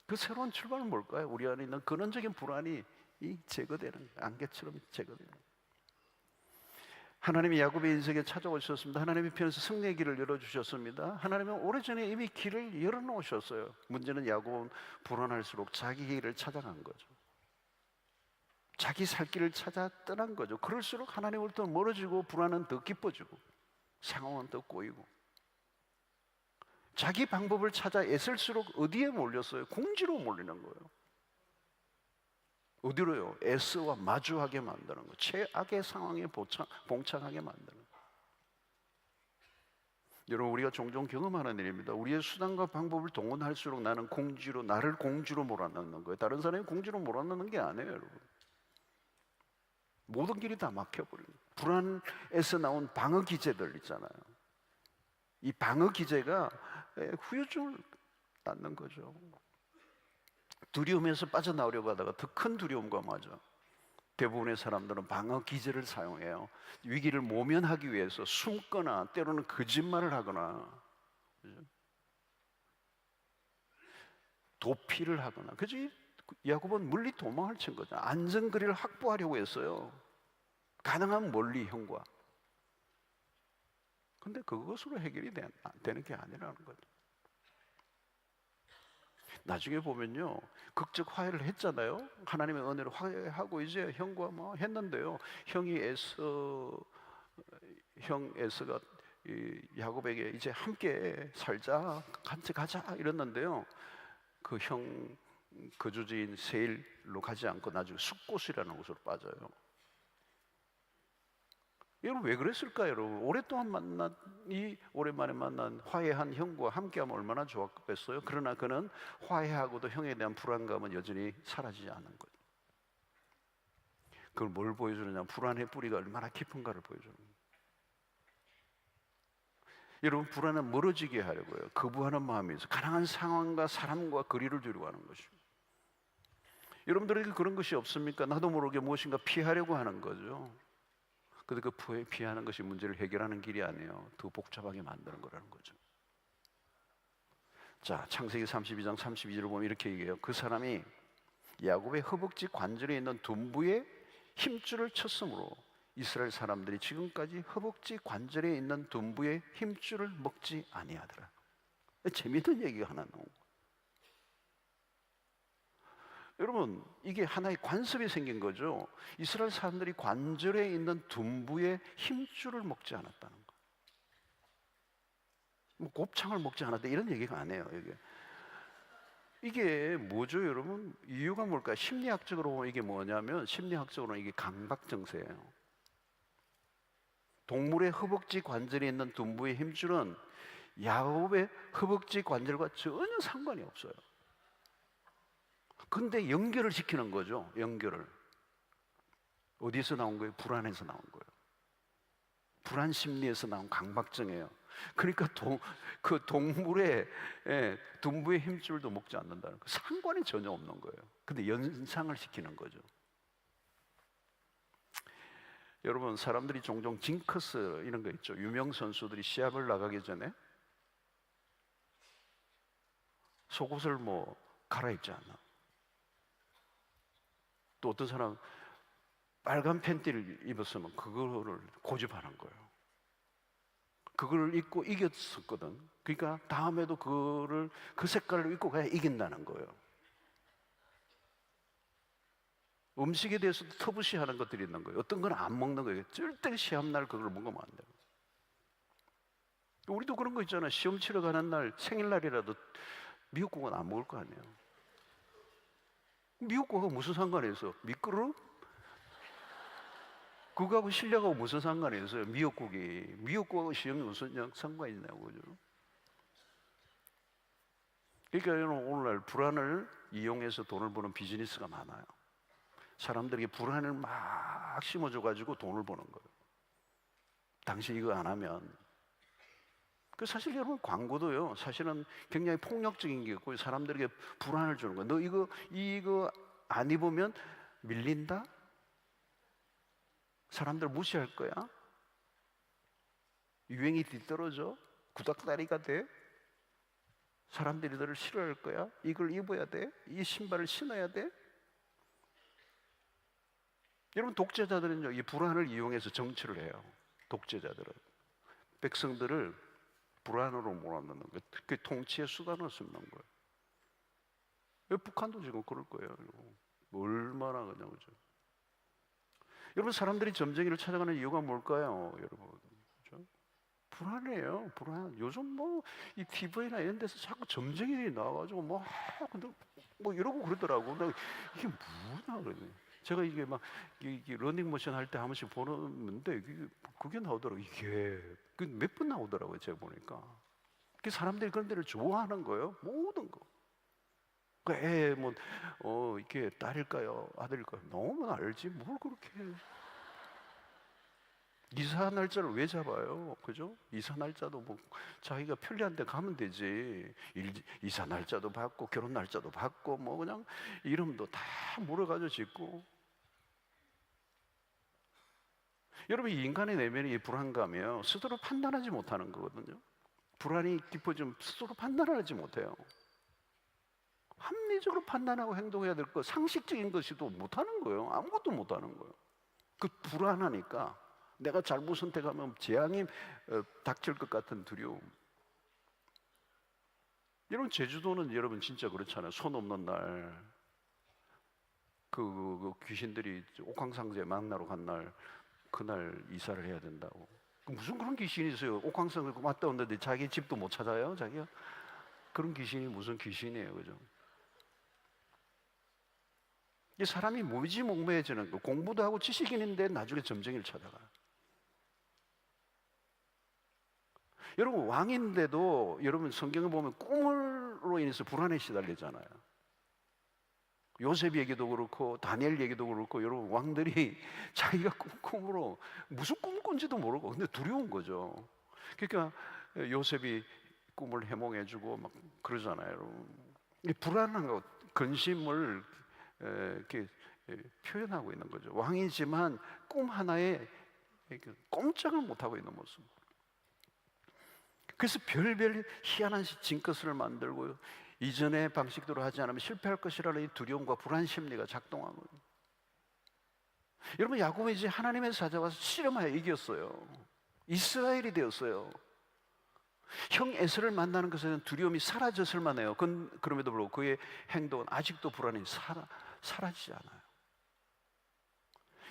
그 새로운 출발은 뭘까요? 우리 안에 있는 근원적인 불안이 제거되는 거예요. 안개처럼 제거되는 거예요. 하나님이 야곱의 인생에 찾아오셨습니다. 하나님의 편에서 승리의 길을 열어주셨습니다. 하나님은 오래전에 이미 길을 열어놓으셨어요. 문제는 야곱은 불안할수록 자기 길을 찾아간 거죠. 자기 살 길을 찾아 떠난 거죠. 그럴수록 하나님으로부터 멀어지고 불안은 더 깊어지고 상황은 더 꼬이고, 자기 방법을 찾아 애쓸수록 어디에 몰렸어요? 궁지로 몰리는 거예요. 어디로요? 에스와 마주하게 만드는 거예요. 최악의 상황에 봉착하게 만드는 거예요. 여러분, 우리가 종종 경험하는 일입니다. 우리의 수단과 방법을 동원할수록 나는 궁지로, 나를 공지로 몰아넣는 거예요. 다른 사람이 공지로 몰아넣는 게 아니에요, 여러분. 모든 길이 다 막혀버려요. 불안에서 나온 방어 기제들 있잖아요. 이 방어 기제가 후유증을 낳는 거죠. 두려움에서 빠져나오려고 하다가 더 큰 두려움과 맞아. 대부분의 사람들은 방어 기제를 사용해요. 위기를 모면하기 위해서 숨거나 때로는 거짓말을 하거나, 그죠? 도피를 하거나. 그지? 야곱은 멀리 도망을 친 거죠. 안전거리를 확보하려고 했어요. 가능한 멀리 형과. 근데 그것으로 해결이 되는 게 아니라는 거죠. 나중에 보면요, 극적 화해를 했잖아요. 하나님의 은혜로 화해하고 이제 형과 뭐 했는데요, 형 에서가 야곱에게 이제 함께 살자, 같이 가자 이랬는데요, 그 형 거주지인 세일로 가지 않고 나중에 숫곳이라는 곳으로 빠져요. 여러분, 왜 그랬을까요? 여러분, 오랜만에 만난 화해한 형과 함께하면 얼마나 좋았겠어요? 그러나 그는 화해하고도 형에 대한 불안감은 여전히 사라지지 않는 거예요. 그걸 뭘 보여주느냐? 불안의 뿌리가 얼마나 깊은가를 보여주는 거예요. 여러분, 불안은 멀어지게 하려고요. 거부하는 마음이 있어요. 가능한 상황과 사람과 거리를 두려고 하는 것이죠. 여러분들에게 그런 것이 없습니까? 나도 모르게 무엇인가 피하려고 하는 거죠. 근데 그 피하는 것이 문제를 해결하는 길이 아니에요. 더 복잡하게 만드는 거라는 거죠. 자, 창세기 32장 32절을 보면 이렇게 얘기해요. 그 사람이 야곱의 허벅지 관절에 있는 둔부에 힘줄을 쳤으므로 이스라엘 사람들이 지금까지 허벅지 관절에 있는 둔부의 힘줄을 먹지 아니하더라. 재미있는 얘기가 하나 나온 거예요. 여러분, 이게 하나의 관습이 생긴 거죠. 이스라엘 사람들이 관절에 있는 둔부의 힘줄을 먹지 않았다는 거. 뭐 곱창을 먹지 않았다 이런 얘기가 아니에요. 이게 뭐죠, 여러분? 이유가 뭘까요? 심리학적으로 보면 이게 뭐냐면, 심리학적으로는 이게 강박증세예요. 동물의 허벅지 관절에 있는 둔부의 힘줄은 야곱의 허벅지 관절과 전혀 상관이 없어요. 근데 연결을 시키는 거죠. 연결을. 어디서 나온 거예요? 불안에서 나온 거예요. 불안 심리에서 나온 강박증이에요. 그러니까 그 동물의 둔부의 힘줄도 먹지 않는다는 거, 상관이 전혀 없는 거예요. 근데 연상을 시키는 거죠. 여러분, 사람들이 종종 징크스 이런 거 있죠. 유명 선수들이 시합을 나가기 전에 속옷을 뭐 갈아입지 않나. 또 어떤 사람 빨간 팬티를 입었으면 그거를 고집하는 거예요. 그걸 입고 이겼었거든. 그러니까 다음에도 그 색깔을 입고 가야 이긴다는 거예요. 음식에 대해서도 터부시하는 것들이 있는 거예요. 어떤 건 안 먹는 거예요. 절대 시합날 그걸 먹으면 안 돼요. 우리도 그런 거 있잖아요. 시험 치러 가는 날, 생일날이라도 미역국은 안 먹을 거 아니에요. 미역국하고 무슨 상관이 있어? 미끄러? 그거하고 실력하고 무슨 상관이 있어요? 미역국하고 시험이 무슨 상관이 있냐고. 그죠? 그러니까 여러분, 오늘날 불안을 이용해서 돈을 버는 비즈니스가 많아요. 사람들에게 불안을 막 심어줘가지고 돈을 버는 거예요. 당신 이거 안 하면. 사실 여러분, 광고도요, 사실은 굉장히 폭력적인 게 있고 사람들에게 불안을 주는 거예요. 너 이거 안 입으면 밀린다? 사람들 무시할 거야? 유행이 뒤떨어져? 구닥다리가 돼? 사람들이 너를 싫어할 거야? 이걸 입어야 돼? 이 신발을 신어야 돼? 여러분, 독재자들은요, 이 불안을 이용해서 정치를 해요. 독재자들은 백성들을 불안으로 몰아넣는 거예요. 그 통치의 수단으로 쓰는 거예요. 북한도 지금 그럴 거예요. 얼마나 그냥, 그죠? 여러분, 사람들이 점쟁이를 찾아가는 이유가 뭘까요, 여러분? 그죠? 불안해요, 불안. 요즘 이 TV나 이런 데서 자꾸 점쟁이들이 나와가지고 뭐 이러고 그러더라고. 이게 뭐냐 그러네. 제가 이게 러닝머신 할 때 한 번씩 보는데 그게 나오더라고요. 이게 몇 번 나오더라고요, 제가 보니까. 사람들이 그런 데를 좋아하는 거예요, 모든 거. 이게 딸일까요, 아들일까요? 너무 알지, 뭘 그렇게 해. 이사 날짜를 왜 잡아요? 그죠? 이사 날짜도 자기가 편리한 데 가면 되지. 이사 날짜도 받고 결혼 날짜도 받고 그냥 이름도 다 물어가지고 짓고. 여러분, 이 인간의 내면의 이 불안감이요, 스스로 판단하지 못하는 거거든요. 불안이 깊어지면 스스로 판단을 하지 못해요. 합리적으로 판단하고 행동해야 될 거, 상식적인 것이도 못하는 거예요. 아무것도 못하는 거예요. 불안하니까 내가 잘못 선택하면 재앙이 닥칠 것 같은 두려움. 여러분, 제주도는 여러분 진짜 그렇잖아요. 손 없는 날 그 귀신들이 옥황상제 만나러 간 날, 그날 이사를 해야 된다고. 무슨 그런 귀신이 있어요? 옥황상제 맞다 오는데 자기 집도 못 찾아요, 자기가? 그런 귀신이 무슨 귀신이에요, 그죠? 이 사람이 무지몽매해지는 거. 공부도 하고 지식이 있는데 나중에 점쟁이를 찾아가요. 여러분, 왕인데도 여러분 성경을 보면 꿈으로 인해서 불안에 시달리잖아요. 요셉 얘기도 그렇고 다니엘 얘기도 그렇고, 여러분, 왕들이 자기가 꿈으로 무슨 꿈을 꾼지도 모르고 근데 두려운 거죠. 그러니까 요셉이 꿈을 해몽해주고 그러잖아요, 여러분. 이 불안한 거, 근심을 이렇게 표현하고 있는 거죠. 왕이지만 꿈 하나에 꼼짝을 못하고 있는 모습. 그래서 별별 희한한 징크스를 만들고요. 이전의 방식대로 하지 않으면 실패할 것이라는 이 두려움과 불안 심리가 작동하는 거예요. 여러분, 야곱은 이제 하나님의 찾아와서 씨름하여 이겼어요. 이스라엘이 되었어요. 형 에서를 만나는 것에는 두려움이 사라졌을 만해요. 그럼에도 불구하고 그의 행동은 아직도 불안이 사라지지 않아요.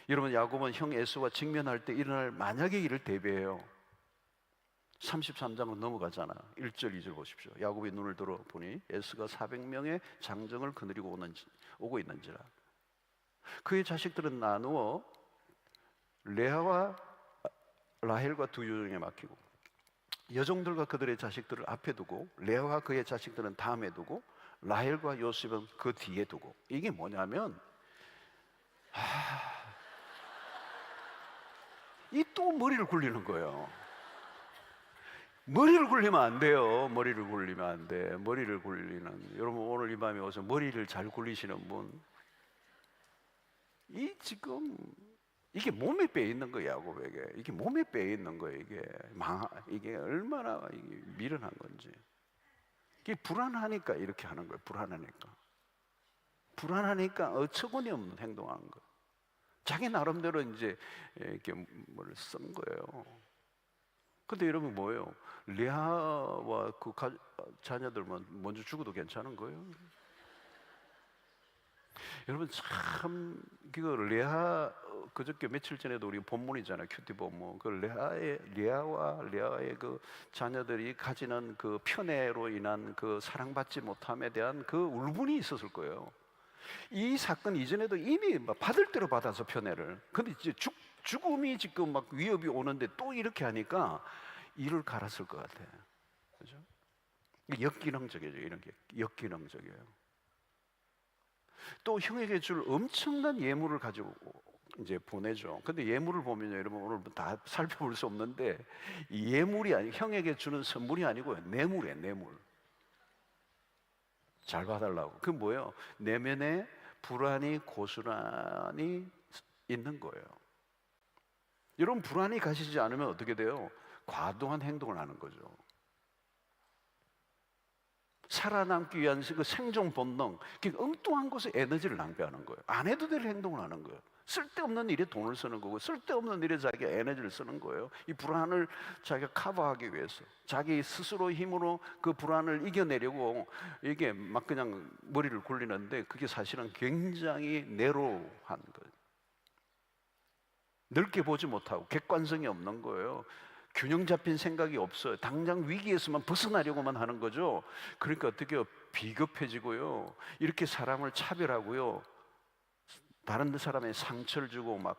여러분, 야곱은 형 에서와 직면할 때 일어날 만약의 일을 대비해요. 33장으로 넘어가잖아. 1절 2절 보십시오. 야곱이 눈을 들어 보니 에서가 400명의 장정을 거느리고 오고 있는지라. 그의 자식들은 나누어 레아와 라헬과 두 여종에 맡기고, 여종들과 그들의 자식들을 앞에 두고 레아와 그의 자식들은 다음에 두고 라헬과 요셉은 그 뒤에 두고. 이게 뭐냐면 이 또 머리를 굴리는 거예요. 머리를 굴리면 안 돼요. 머리를 굴리면 안 돼. 머리를 굴리는, 여러분 오늘 이 밤에 오서 머리를 잘 굴리시는 분, 지금 이게 몸에 빼 있는 거예요. 야곱에게 이게 몸에 빼 있는 거예요. 이게 얼마나 미련한 건지. 이게 불안하니까 이렇게 하는 거예요. 불안하니까 어처구니 없는 행동하는 거예요. 자기 나름대로 이제 이렇게 뭘 쓴 거예요. 근데 여러분 뭐예요? 레아와 그 자녀들만 먼저 죽어도 괜찮은 거예요? 여러분 참, 레아, 그저께 며칠 전에도 우리 본문이잖아요. 큐티 본문. 그 레아와 레아의 그 자녀들이 가지는 그 편애로 인한 그 사랑받지 못함에 대한 그 울분이 있었을 거예요. 이 사건 이전에도 이미 받을 대로 받아서 편애를. 근데 이제 죽음이 지금 막 위협이 오는데 또 이렇게 하니까 이를 갈았을 것 같아요. 그죠? 역기능적이죠. 이런 게 역기능적이에요. 또 형에게 줄 엄청난 예물을 가지고 이제 보내죠. 근데 예물을 보면요, 여러분 오늘 다 살펴볼 수 없는데, 이 예물이 형에게 주는 선물이 아니고요, 뇌물이에요. 뇌물. 잘 봐달라고. 그게 뭐예요? 내면에 불안이 고스란히 있는 거예요. 여러분 불안이 가시지 않으면 어떻게 돼요? 과도한 행동을 하는 거죠. 살아남기 위한 그 생존 본능, 엉뚱한 곳에 에너지를 낭비하는 거예요. 안 해도 될 행동을 하는 거예요. 쓸데없는 일에 돈을 쓰는 거고, 쓸데없는 일에 자기가 에너지를 쓰는 거예요. 이 불안을 자기가 커버하기 위해서, 자기 스스로 힘으로 그 불안을 이겨내려고 이게 막 그냥 머리를 굴리는데, 그게 사실은 굉장히 내로한 거예요. 넓게 보지 못하고 객관성이 없는 거예요. 균형 잡힌 생각이 없어요. 당장 위기에서만 벗어나려고만 하는 거죠. 그러니까 어떻게 해요? 비겁해지고요. 이렇게 사람을 차별하고요. 다른 사람의 상처를 주고 막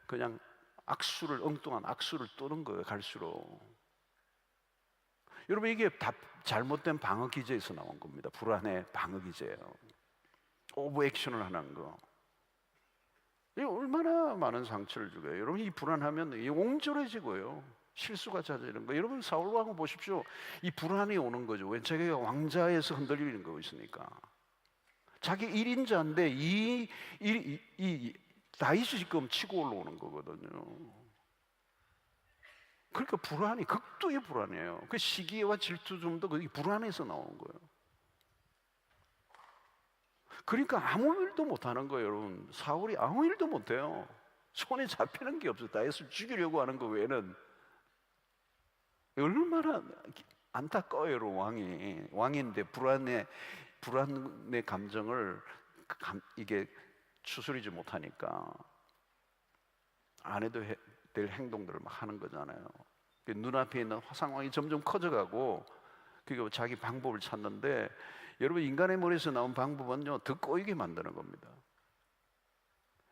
그냥 엉뚱한 악수를 떠는 거예요. 갈수록. 여러분 이게 다 잘못된 방어 기제에서 나온 겁니다. 불안의 방어 기제예요. 오버 액션을 하는 거. 이 얼마나 많은 상처를 주고요. 여러분 이 불안하면 옹졸해지고요. 실수가 잦아지는 거. 여러분 사울왕을 보십시오. 이 불안이 오는 거죠. 왜? 자기가 왕자에서 흔들리는 거 있으니까. 자기 1인자인데 이 다윗이 지금 치고 올라오는 거거든요. 그러니까 불안이 극도의 불안이에요. 그 시기와 질투좀도 그 불안에서 나오는 거예요. 그러니까 아무 일도 못하는 거예요. 여러분 사울이 아무 일도 못해요. 손에 잡히는 게 없어요. 다윗을 죽이려고 하는 거 외에는. 얼마나 안타까워요. 여러분 왕인데 불안의 감정을 이게 추스리지 못하니까 안 해도 될 행동들을 막 하는 거잖아요. 눈앞에 있는 상황이 점점 커져가고 그게 자기 방법을 찾는데, 여러분 인간의 머리에서 나온 방법은요 더 꼬이게 만드는 겁니다.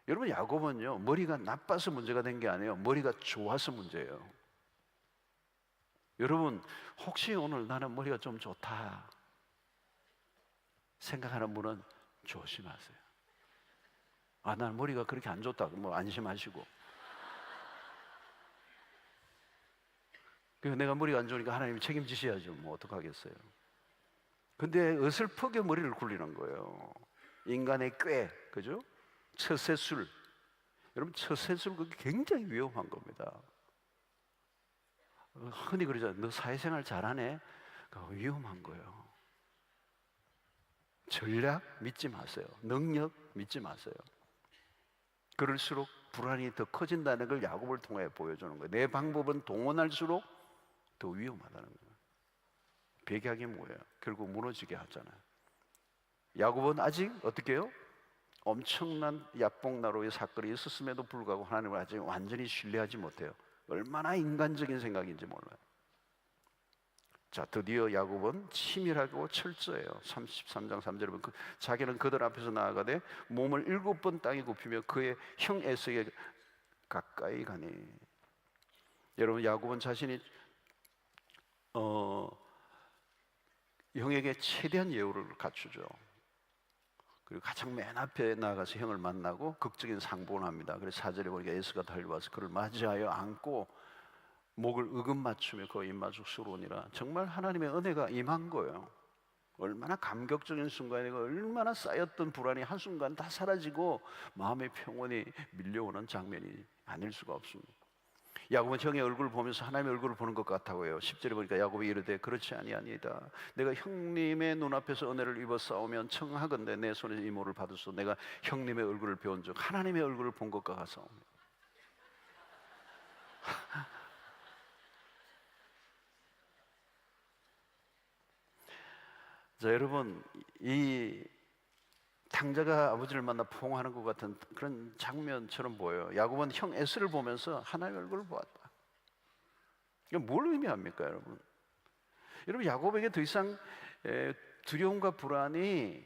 여러분 야곱은요 머리가 나빠서 문제가 된 게 아니에요. 머리가 좋아서 문제예요. 여러분 혹시 오늘 나는 머리가 좀 좋다 생각하는 분은 조심하세요. 나는 머리가 그렇게 안 좋다고 뭐 안심하시고. 그래서 내가 머리가 안 좋으니까 하나님이 책임지셔야죠. 뭐 어떡하겠어요. 근데 어설프게 머리를 굴리는 거예요. 인간의 꾀, 그죠? 처세술. 여러분, 처세술 그게 굉장히 위험한 겁니다. 흔히 그러잖아요. 너 사회생활 잘하네. 그거 위험한 거예요. 전략 믿지 마세요. 능력 믿지 마세요. 그럴수록 불안이 더 커진다는 걸 야곱을 통해 보여주는 거예요. 내 방법은 동원할수록 더 위험하다는 거예요. 백약이 뭐예요? 결국 무너지게 하잖아요. 야곱은 아직 어떻게 해요? 엄청난 약복나루의 사건이 있었음에도 불구하고 하나님을 아직 완전히 신뢰하지 못해요. 얼마나 인간적인 생각인지 몰라요. 자, 드디어 야곱은 치밀하고 철저해요. 33장 3절에 보면 자기는 그들 앞에서 나아가되 몸을 7번 땅에 굽히며 그의 형 에서에게 가까이 가니. 여러분, 야곱은 자신이 형에게 최대한 예우를 갖추죠. 그리고 가장 맨 앞에 나가서 형을 만나고 극적인 상봉을 합니다. 그래서 4절에 보니까 에서가 달려와서 그를 맞이하여 안고 목을 으금 맞추며 그 입맞추러오니라. 정말 하나님의 은혜가 임한 거예요. 얼마나 감격적인 순간이고 얼마나 쌓였던 불안이 한순간 다 사라지고 마음의 평온이 밀려오는 장면이 아닐 수가 없습니다. 야곱은 형의 얼굴을 보면서 하나님의 얼굴을 보는 것 같다고 해요. 10절에 보니까 야곱이 이르되 그렇지 아니하니이다. 내가 형님의 눈앞에서 은혜를 입어 싸우면 청하건대 내 손에서 이모를 받으소. 내가 형님의 얼굴을 배운 즉 하나님의 얼굴을 본 것과 같사옵니다. 자, 여러분, 이 탕자가 아버지를 만나 포옹하는 것 같은 그런 장면처럼 보여요. 야곱은 형 에서를 보면서 하나님의 얼굴을 보았다. 이건 뭘 의미합니까, 여러분? 여러분, 야곱에게 더 이상 두려움과 불안이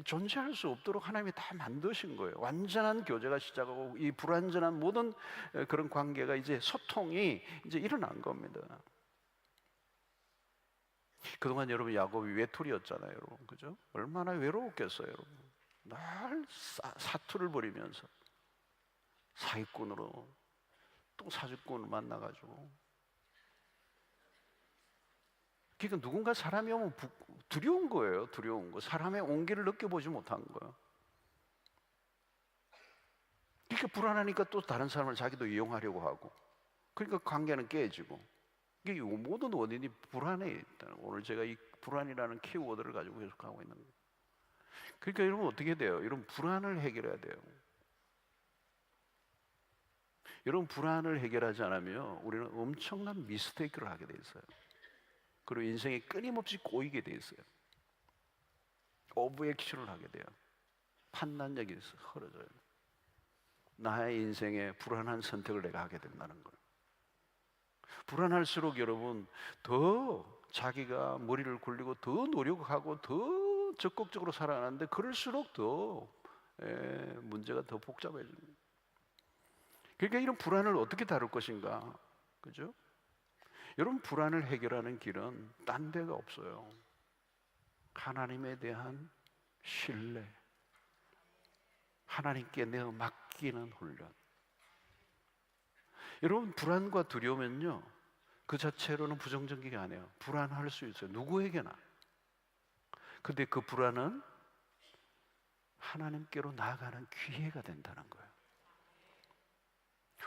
존재할 수 없도록 하나님이 다 만드신 거예요. 완전한 교제가 시작하고 이 불완전한 모든 그런 관계가 이제 소통이 이제 일어난 겁니다. 그동안 여러분 야곱이 외톨이였잖아요, 여러분, 그죠? 얼마나 외로웠겠어요, 여러분. 날 사투를 벌이면서 사기꾼으로 또 사기꾼을 만나가지고. 그러니까 누군가 사람이 오면 두려운 거예요, 두려운 거. 사람의 온기를 느껴보지 못한 거예요. 그러니까 불안하니까 또 다른 사람을 자기도 이용하려고 하고. 그러니까 관계는 깨지고. 이게 모든 원인이 불안에 있다. 오늘 제가 이 불안이라는 키워드를 가지고 계속하고 있는 거예요. 그러니까 여러분 어떻게 돼요? 여러분 불안을 해결해야 돼요. 여러분 불안을 해결하지 않으면 우리는 엄청난 미스테이크를 하게 돼 있어요. 그리고 인생이 끊임없이 꼬이게 돼 있어요. 오버액션을 하게 돼요. 판단력이 흐려져요. 나의 인생에 불안한 선택을 내가 하게 된다는 거예요. 불안할수록 여러분 더 자기가 머리를 굴리고 더 노력하고 더 적극적으로 살아가는데 그럴수록 더 문제가 더 복잡해집니다. 그러니까 이런 불안을 어떻게 다룰 것인가, 그죠? 여러분 불안을 해결하는 길은 딴 데가 없어요. 하나님에 대한 신뢰, 하나님께 내어 맡기는 훈련. 여러분 불안과 두려움은요 그 자체로는 부정적인 게 아니에요. 불안할 수 있어요. 누구에게나. 근데 그 불안은 하나님께로 나아가는 기회가 된다는 거예요.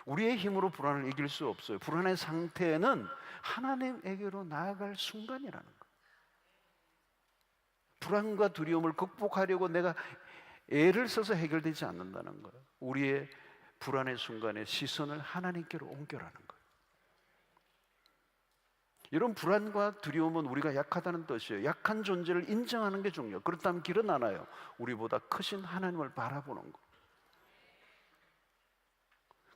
우리의 힘으로 불안을 이길 수 없어요. 불안의 상태는 하나님에게로 나아갈 순간이라는 거예요. 불안과 두려움을 극복하려고 내가 애를 써서 해결되지 않는다는 거예요. 우리의 불안의 순간에 시선을 하나님께로 옮겨라는 거예요. 이런 불안과 두려움은 우리가 약하다는 뜻이에요. 약한 존재를 인정하는 게 중요해요. 그렇다면 길은 하나예요. 우리보다 크신 하나님을 바라보는 거.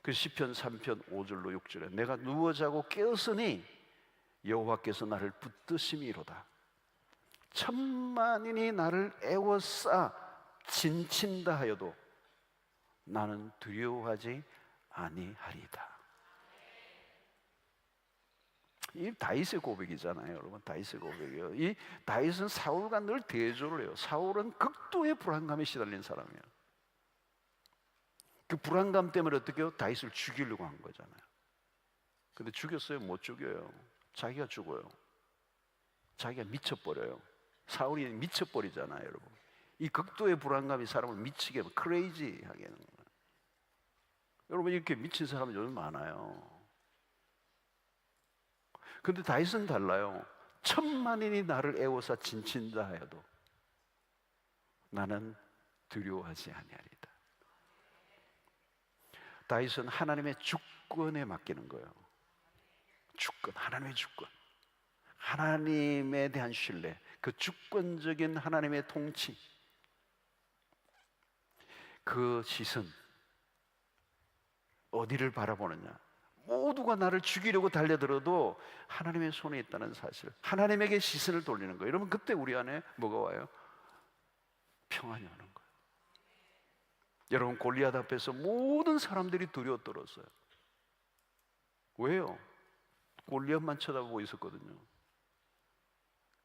그 시편 3편 5절로 6절에 내가 누워 자고 깨었으니 여호와께서 나를 붙드심이로다. 천만인이 나를 애워싸 진친다 하여도 나는 두려워하지 아니하리다. 이 다윗의 고백이잖아요, 여러분. 다윗의 고백이에요. 이 다윗은 사울과 늘 대조를 해요. 사울은 극도의 불안감에 시달린 사람이에요. 그 불안감 때문에 어떻게 해요? 다윗을 죽이려고 한 거잖아요. 근데 죽였어요? 못 죽여요. 자기가 죽어요. 자기가 미쳐버려요. 사울이 미쳐버리잖아요, 여러분. 이 극도의 불안감이 사람을 미치게, 크레이지하게 하는 거예요. 여러분, 이렇게 미친 사람은 요즘 많아요. 근데 다윗은 달라요. 천만인이 나를 애워싸 진친다 해도 나는 두려워하지 아니하리다. 다윗은 하나님의 주권에 맡기는 거예요. 주권, 하나님의 주권, 하나님에 대한 신뢰, 그 주권적인 하나님의 통치, 그 시선 어디를 바라보느냐. 모두가 나를 죽이려고 달려들어도 하나님의 손에 있다는 사실, 하나님에게 시선을 돌리는 거예요. 여러분, 그때 우리 안에 뭐가 와요? 평안이 오는 거예요. 여러분, 골리앗 앞에서 모든 사람들이 두려워 떨었어요. 왜요? 골리앗만 쳐다보고 있었거든요.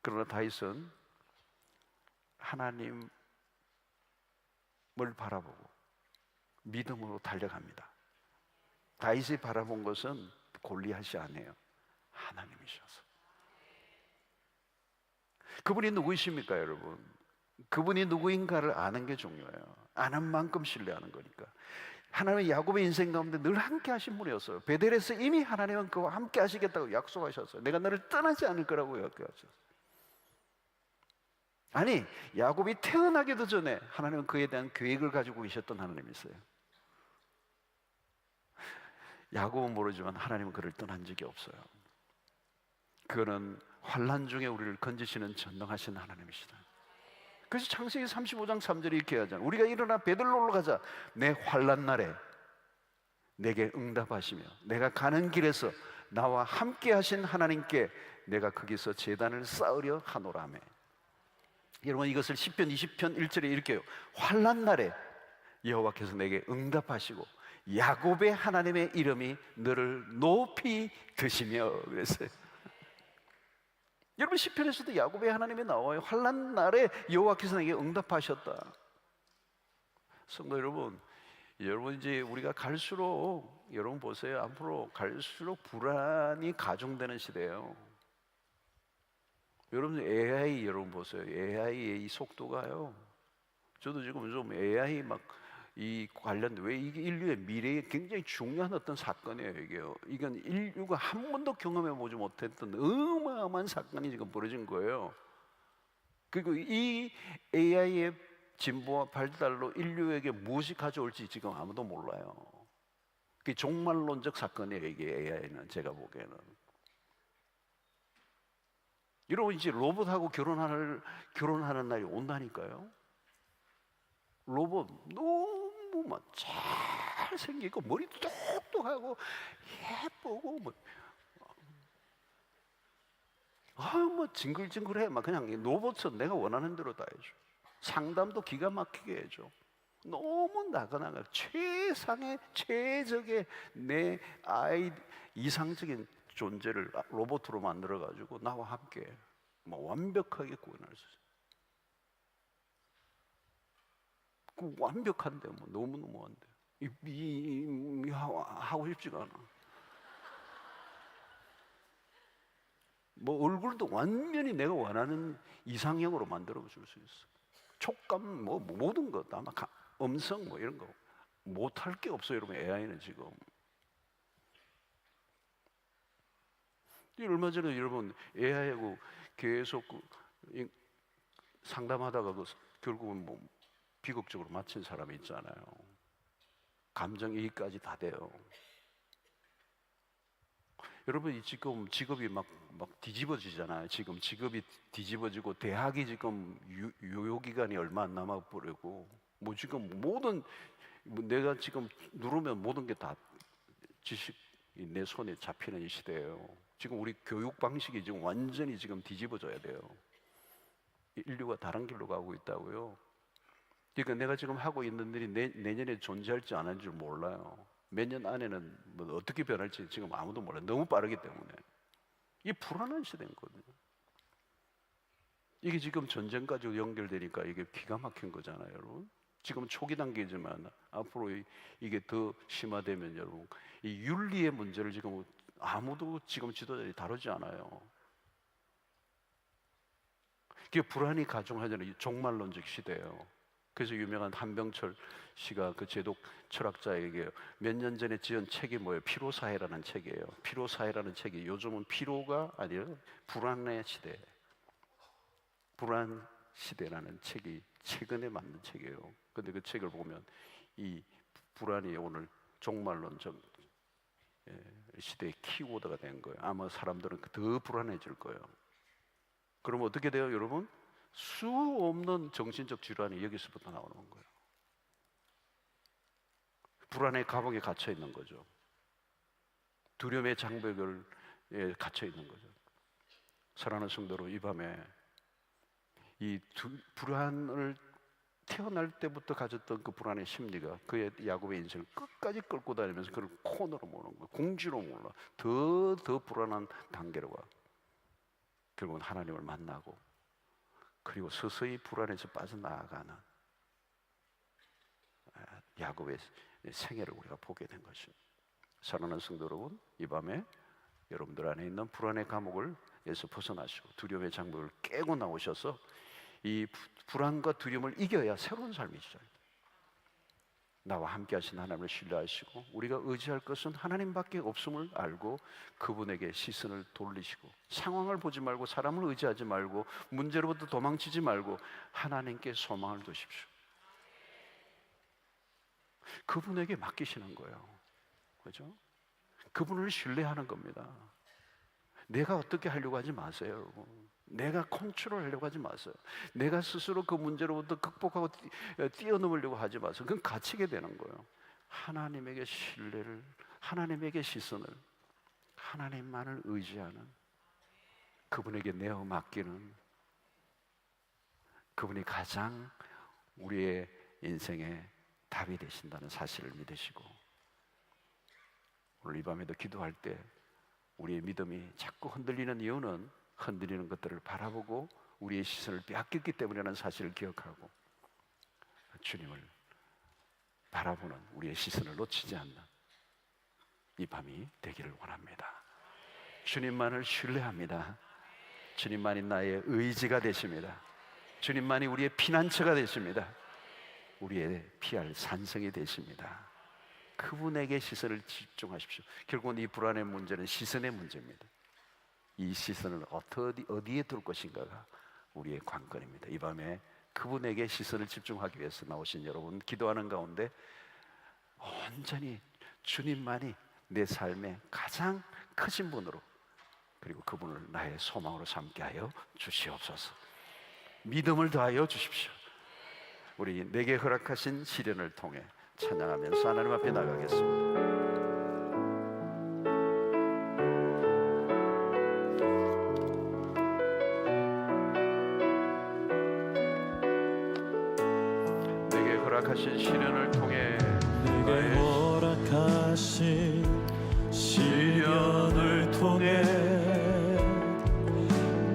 그러나 다윗은 하나님을 바라보고 믿음으로 달려갑니다. 다윗이 바라본 것은 골리앗이 아니에요. 하나님이셔서. 그분이 누구이십니까, 여러분? 그분이 누구인가를 아는 게 중요해요. 아는 만큼 신뢰하는 거니까. 하나님은 야곱의 인생 가운데 늘 함께 하신 분이었어요. 베델에서 이미 하나님은 그와 함께 하시겠다고 약속하셨어요. 내가 너를 떠나지 않을 거라고 약속하셨어요. 아니, 야곱이 태어나기도 전에 하나님은 그에 대한 계획을 가지고 계셨던 하나님이세요. 야곱은 모르지만 하나님은 그를 떠난 적이 없어요. 그거는 환난 중에 우리를 건지시는 전능하신 하나님이시다. 그래서 창세기 35장 3절에 이렇게 하잖아요. 우리가 일어나 베들로로 가자. 내 환난 날에 내게 응답하시며 내가 가는 길에서 나와 함께 하신 하나님께 내가 거기서 제단을 쌓으려 하노라며. 여러분, 이것을 시편 20편 1절에 이렇게 해요. 환난 날에 여호와께서 내게 응답하시고 야곱의 하나님의 이름이 너를 높이 드시며 그랬어요. 여러분, 시편에서도 야곱의 하나님이 나와요. 환난 날에 여호와께서 내게 응답하셨다. 성도 여러분, 이제 우리가 갈수록, 여러분 보세요, 앞으로 갈수록 불안이 가중되는 시대예요. 여러분, AI 여러분 보세요. AI의 이 속도가요. 저도 지금 좀 AI 이 관련, 왜 이게 인류의 미래에 굉장히 중요한 어떤 사건이에요. 이건 인류가 한 번도 경험해 보지 못했던 어마어마한 사건이 지금 벌어진 거예요. 그리고 이 AI의 진보와 발달로 인류에게 무엇이 가져올지 지금 아무도 몰라요. 그게 종말론적 사건이에요, 이게 AI는. 제가 보기에는. 여러분, 이제 로봇하고 결혼하는 날이 온다니까요. 로봇 너무 잘생기고 머리도 똑똑하고 예쁘고 징글징글해. 그냥 로봇은 내가 원하는 대로 다 해줘. 상담도 기가 막히게 해줘. 너무 나가나가 최상의 최적의 내 이상적인 존재를 로봇으로 만들어 가지고 나와 함께 완벽하게 구현할 수 있어요. 그 완벽한데 너무너무한데 하고 싶지가 않아. 얼굴도 완전히 내가 원하는 이상형으로 만들어 줄 수 있어. 촉감 모든 것 아마 음성 이런 거 못할 게 없어요, 여러분. AI는 지금. 얼마 전에 여러분 AI하고 계속 상담하다가 결국은 비극적으로 마친 사람이 있잖아요. 감정이입까지 다 돼요. 여러분, 지금 직업이 막 뒤집어지잖아요. 지금 직업이 뒤집어지고 대학이 지금 유효기간이 얼마 안 남아버리고 지금 모든 내가 지금 누르면 모든 게 다 지식이 내 손에 잡히는 이 시대예요. 지금 우리 교육 방식이 지금 완전히 지금 뒤집어져야 돼요. 인류가 다른 길로 가고 있다고요. 그러니까 내가 지금 하고 있는 일이 내년에 존재할지 안 할지 몰라요. 몇 년 안에는 어떻게 변할지 지금 아무도 몰라요. 너무 빠르기 때문에. 이게 불안한 시대인 거거든요. 이게 지금 전쟁까지 연결되니까 이게 기가 막힌 거잖아요, 여러분. 지금 초기 단계지만 앞으로 이게 더 심화되면 여러분, 이 윤리의 문제를 지금 아무도 지금 지도자들이 다루지 않아요. 그게 불안이 가중하자는 이 종말론적 시대예요. 그래서 유명한 한병철 씨가 그 제독 철학자에게 몇 년 전에 지은 책이 뭐예요? 피로사회라는 책이에요. 피로사회라는 책이 요즘은 피로가 아니라 불안의 시대, 불안 시대라는 책이 최근에 만든 책이에요. 근데 그 책을 보면 이 불안이 오늘 종말론적 시대의 키워드가 된 거예요. 아마 사람들은 더 불안해질 거예요. 그럼 어떻게 돼요, 여러분? 수 없는 정신적 질환이 여기서부터 나오는 거예요. 불안의 감옥에 갇혀 있는 거죠. 두려움의 장벽에 갇혀 있는 거죠. 사랑하는 성도로, 이 밤에 이 불안을 태어날 때부터 가졌던 그 불안의 심리가 그의 야곱의 인생을 끝까지 끌고 다니면서 그를 코너로 모는 거예요. 공지로 몰라. 더 불안한 단계로 가. 결국은 하나님을 만나고 그리고 서서히 불안에서 빠져나가는 야곱의 생애를 우리가 보게 된 것입니다. 사랑하는 성도 여러분, 이 밤에 여러분들 안에 있는 불안의 감옥을 에서 벗어나시고 두려움의 장벽을 깨고 나오셔서 이 불안과 두려움을 이겨야 새로운 삶이 시작합니다. 나와 함께 하신 하나님을 신뢰하시고 우리가 의지할 것은 하나님밖에 없음을 알고 그분에게 시선을 돌리시고 상황을 보지 말고 사람을 의지하지 말고 문제로부터 도망치지 말고 하나님께 소망을 두십시오. 그분에게 맡기시는 거예요. 그렇죠? 그분을 신뢰하는 겁니다. 내가 어떻게 하려고 하지 마세요, 여러분. 내가 컨트롤하려고 하지 마세요. 내가 스스로 그 문제로부터 극복하고 뛰어넘으려고 하지 마세요. 그건 갇히게 되는 거예요. 하나님에게 신뢰를, 하나님에게 시선을, 하나님만을 의지하는, 그분에게 내어 맡기는, 그분이 가장 우리의 인생의 답이 되신다는 사실을 믿으시고, 오늘 이 밤에도 기도할 때 우리의 믿음이 자꾸 흔들리는 이유는 흔들리는 것들을 바라보고 우리의 시선을 빼앗겼기 때문이라는 사실을 기억하고 주님을 바라보는 우리의 시선을 놓치지 않는 이 밤이 되기를 원합니다. 주님만을 신뢰합니다. 주님만이 나의 의지가 되십니다. 주님만이 우리의 피난처가 되십니다. 우리의 피할 산성이 되십니다. 그분에게 시선을 집중하십시오. 결국은 이 불안의 문제는 시선의 문제입니다. 이 시선을 어디에 둘 것인가가 우리의 관건입니다. 이 밤에 그분에게 시선을 집중하기 위해서 나오신 여러분, 기도하는 가운데 온전히 주님만이 내 삶의 가장 크신 분으로, 그리고 그분을 나의 소망으로 삼게 하여 주시옵소서. 믿음을 더하여 주십시오. 우리 내게 허락하신 시련을 통해 찬양하면서 하나님 앞에 나가겠습니다. 내게 허락하신 시련을 통해, 내게 허락하신 시련을 통해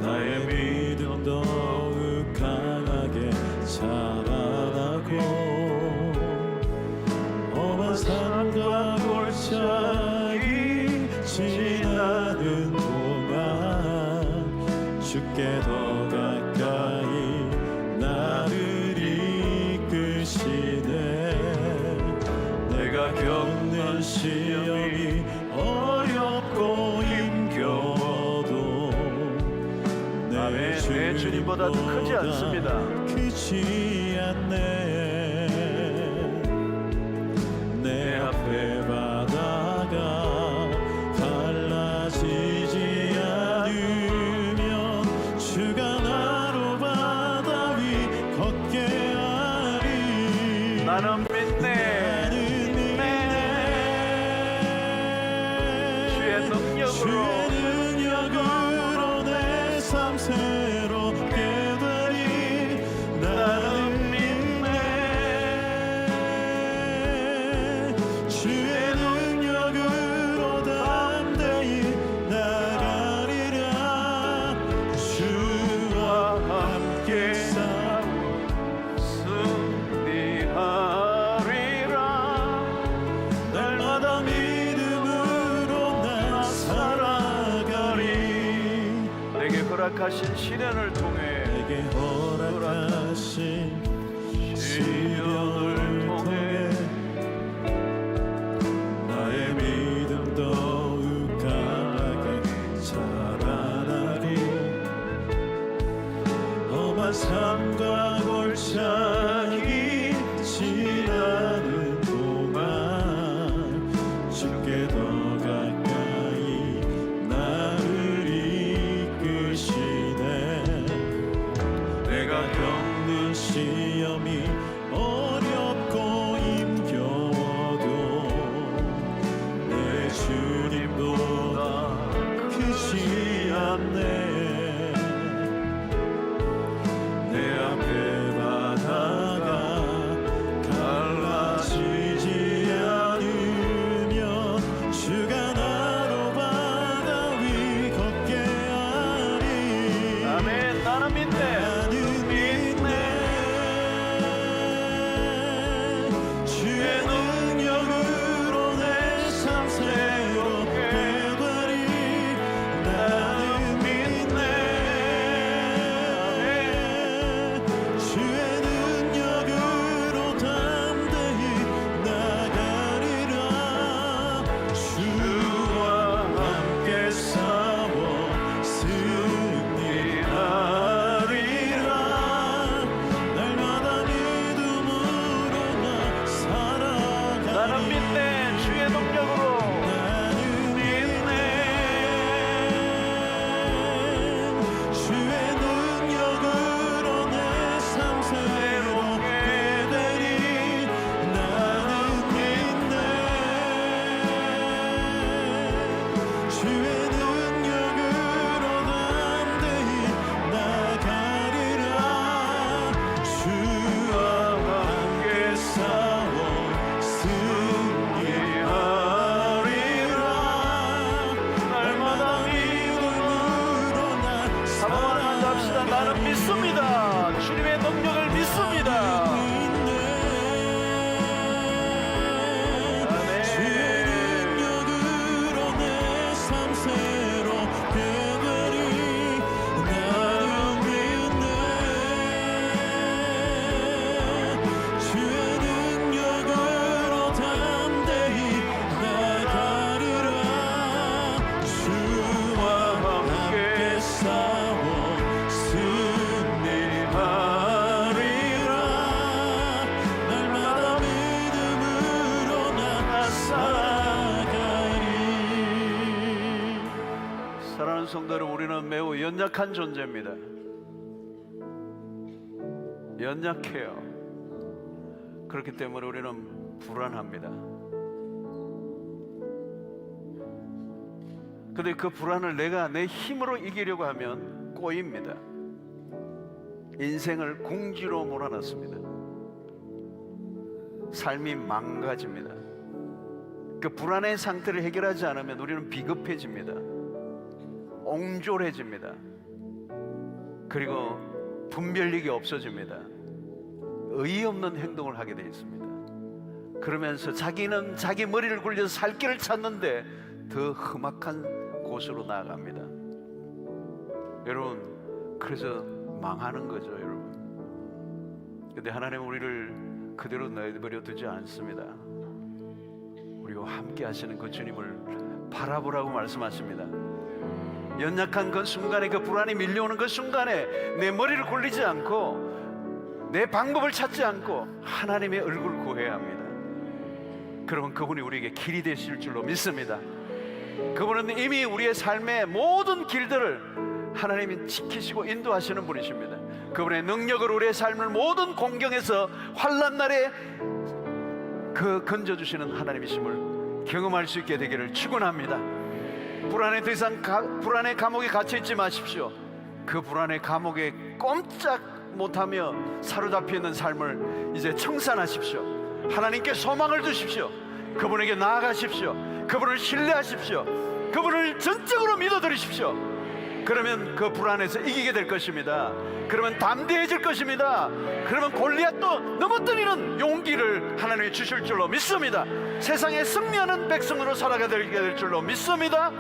나의 믿음 더욱 강하게 자라나고 험한 산과 골짜기 지나는 동안 주께 더 가까이 나를 이끄시네. 내가 겪는 시험이 어렵고 힘겨워도 내 주님보다 크지 않습니다. 크지 않네. 내 앞에 바다가 갈라지지 않으면 주가 나로 바다 위 걷게 하리. 나는 믿네. 주의 능력으로 내 삶 새롭게 되리. 나는 믿네. 주의 능력으로 담대히 나가리라. 주와 함께 승리하리라. 날마다 믿음으로 나 살아가리. 내게 허락하신 시련을 통해 내게 허락하신 시련을 통해 나의 믿음 더욱 강하게 자라나기 험한 삶과 골짜기 지나는 동안 주께 더 가까이 나를 이끄시네 내가 겪는 시험이 어렵고 힘겨워도 내 주님보다 크지 않네 내 앞에 바다가 갈라지지 않으며 주가 나로 바다 위 걷게 하리 아멘. 나는 믿네. 나는 믿네 주의 능력으로 내 삶 새롭게 되리 나는 믿네 주의 능력으로 담대히 나가리라 주와 함께 싸워 승리하리라 날마다 믿음으로 나 살아가리 나는 믿네. 주의 능력으로. 나는 믿네 주의 능력으로 내 삶 새롭게 되리 나는 믿네 주의 능력으로 담대히 나가리라 주와 함께 싸워 승리하리라 날마다 믿음으로 나 한번 합시다. 나는 믿습니다. 주님의 능력을 믿습니다. 주의 능력으로 내 삶 새롭게 되리 나는 믿네 주의 능력으로 담대히 나가리라 주와 함께 싸워 승리하리라 날마다 믿음으로 나 살아가리 사랑하는 성도 여러분, 우리는 매우 연약한 존재입니다. 연약해요. 그렇기 때문에 우리는 불안합니다. 근데 그 불안을 내가 내 힘으로 이기려고 하면 꼬입니다. 인생을 궁지로 몰아넣습니다. 삶이 망가집니다. 그 불안의 상태를 해결하지 않으면 우리는 비겁해집니다. 옹졸해집니다. 그리고 분별력이 없어집니다. 의의 없는 행동을 하게 되어 있습니다. 그러면서 자기는 자기 머리를 굴려서 살 길을 찾는데 더 험악한 곳으로 나아갑니다. 여러분, 그래서 망하는 거죠, 여러분. 근데 하나님은 우리를 그대로 내버려 두지 않습니다. 우리와 함께 하시는 그 주님을 바라보라고 말씀하십니다. 연약한 그 순간에, 그 불안이 밀려오는 그 순간에 내 머리를 굴리지 않고 내 방법을 찾지 않고 하나님의 얼굴을 구해야 합니다. 그러면 그분이 우리에게 길이 되실 줄로 믿습니다. 그분은 이미 우리의 삶의 모든 길들을 하나님이 지키시고 인도하시는 분이십니다. 그분의 능력으로 우리의 삶을 모든 공경에서 환난 날에 그 건져주시는 하나님이심을 경험할 수 있게 되기를 축원합니다. 불안에 더 이상 불안의 감옥에 갇혀 있지 마십시오. 그 불안의 감옥에 꼼짝 못하며 사로잡혀 있는 삶을 이제 청산하십시오. 하나님께 소망을 두십시오. 그분에게 나아가십시오. 그분을 신뢰하십시오. 그분을 전적으로 믿어드리십시오. 그러면 그 불안에서 이기게 될 것입니다. 그러면 담대해질 것입니다. 그러면 골리앗도 넘어뜨리는 용기를 하나님이 주실 줄로 믿습니다. 세상에 승리하는 백성으로 살아가게 될 줄로 믿습니다.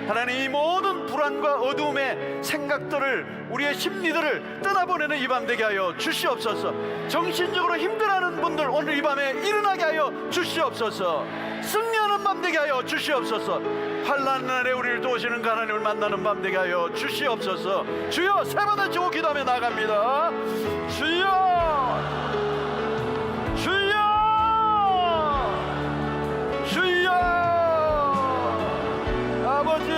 하나님, 이 모든 불안과 어두움의 생각들을, 우리의 심리들을 떠나보내는 이 밤 되게 하여 주시옵소서. 정신적으로 힘들어하는 분들 오늘 이 밤에 일어나게 하여 주시옵소서. 승리하는 밤 되게 하여 주시옵소서. 환난 날에 우리를 도우시는 하나님을 만나는 밤 되게 하여 주시옵소서. 주여, 세 번 외치고 기도하며 나갑니다. 주여, 주여, 주여. 아버지여,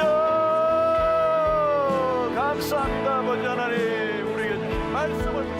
감사합니다. 아버지 하나님, 우리에게 말씀을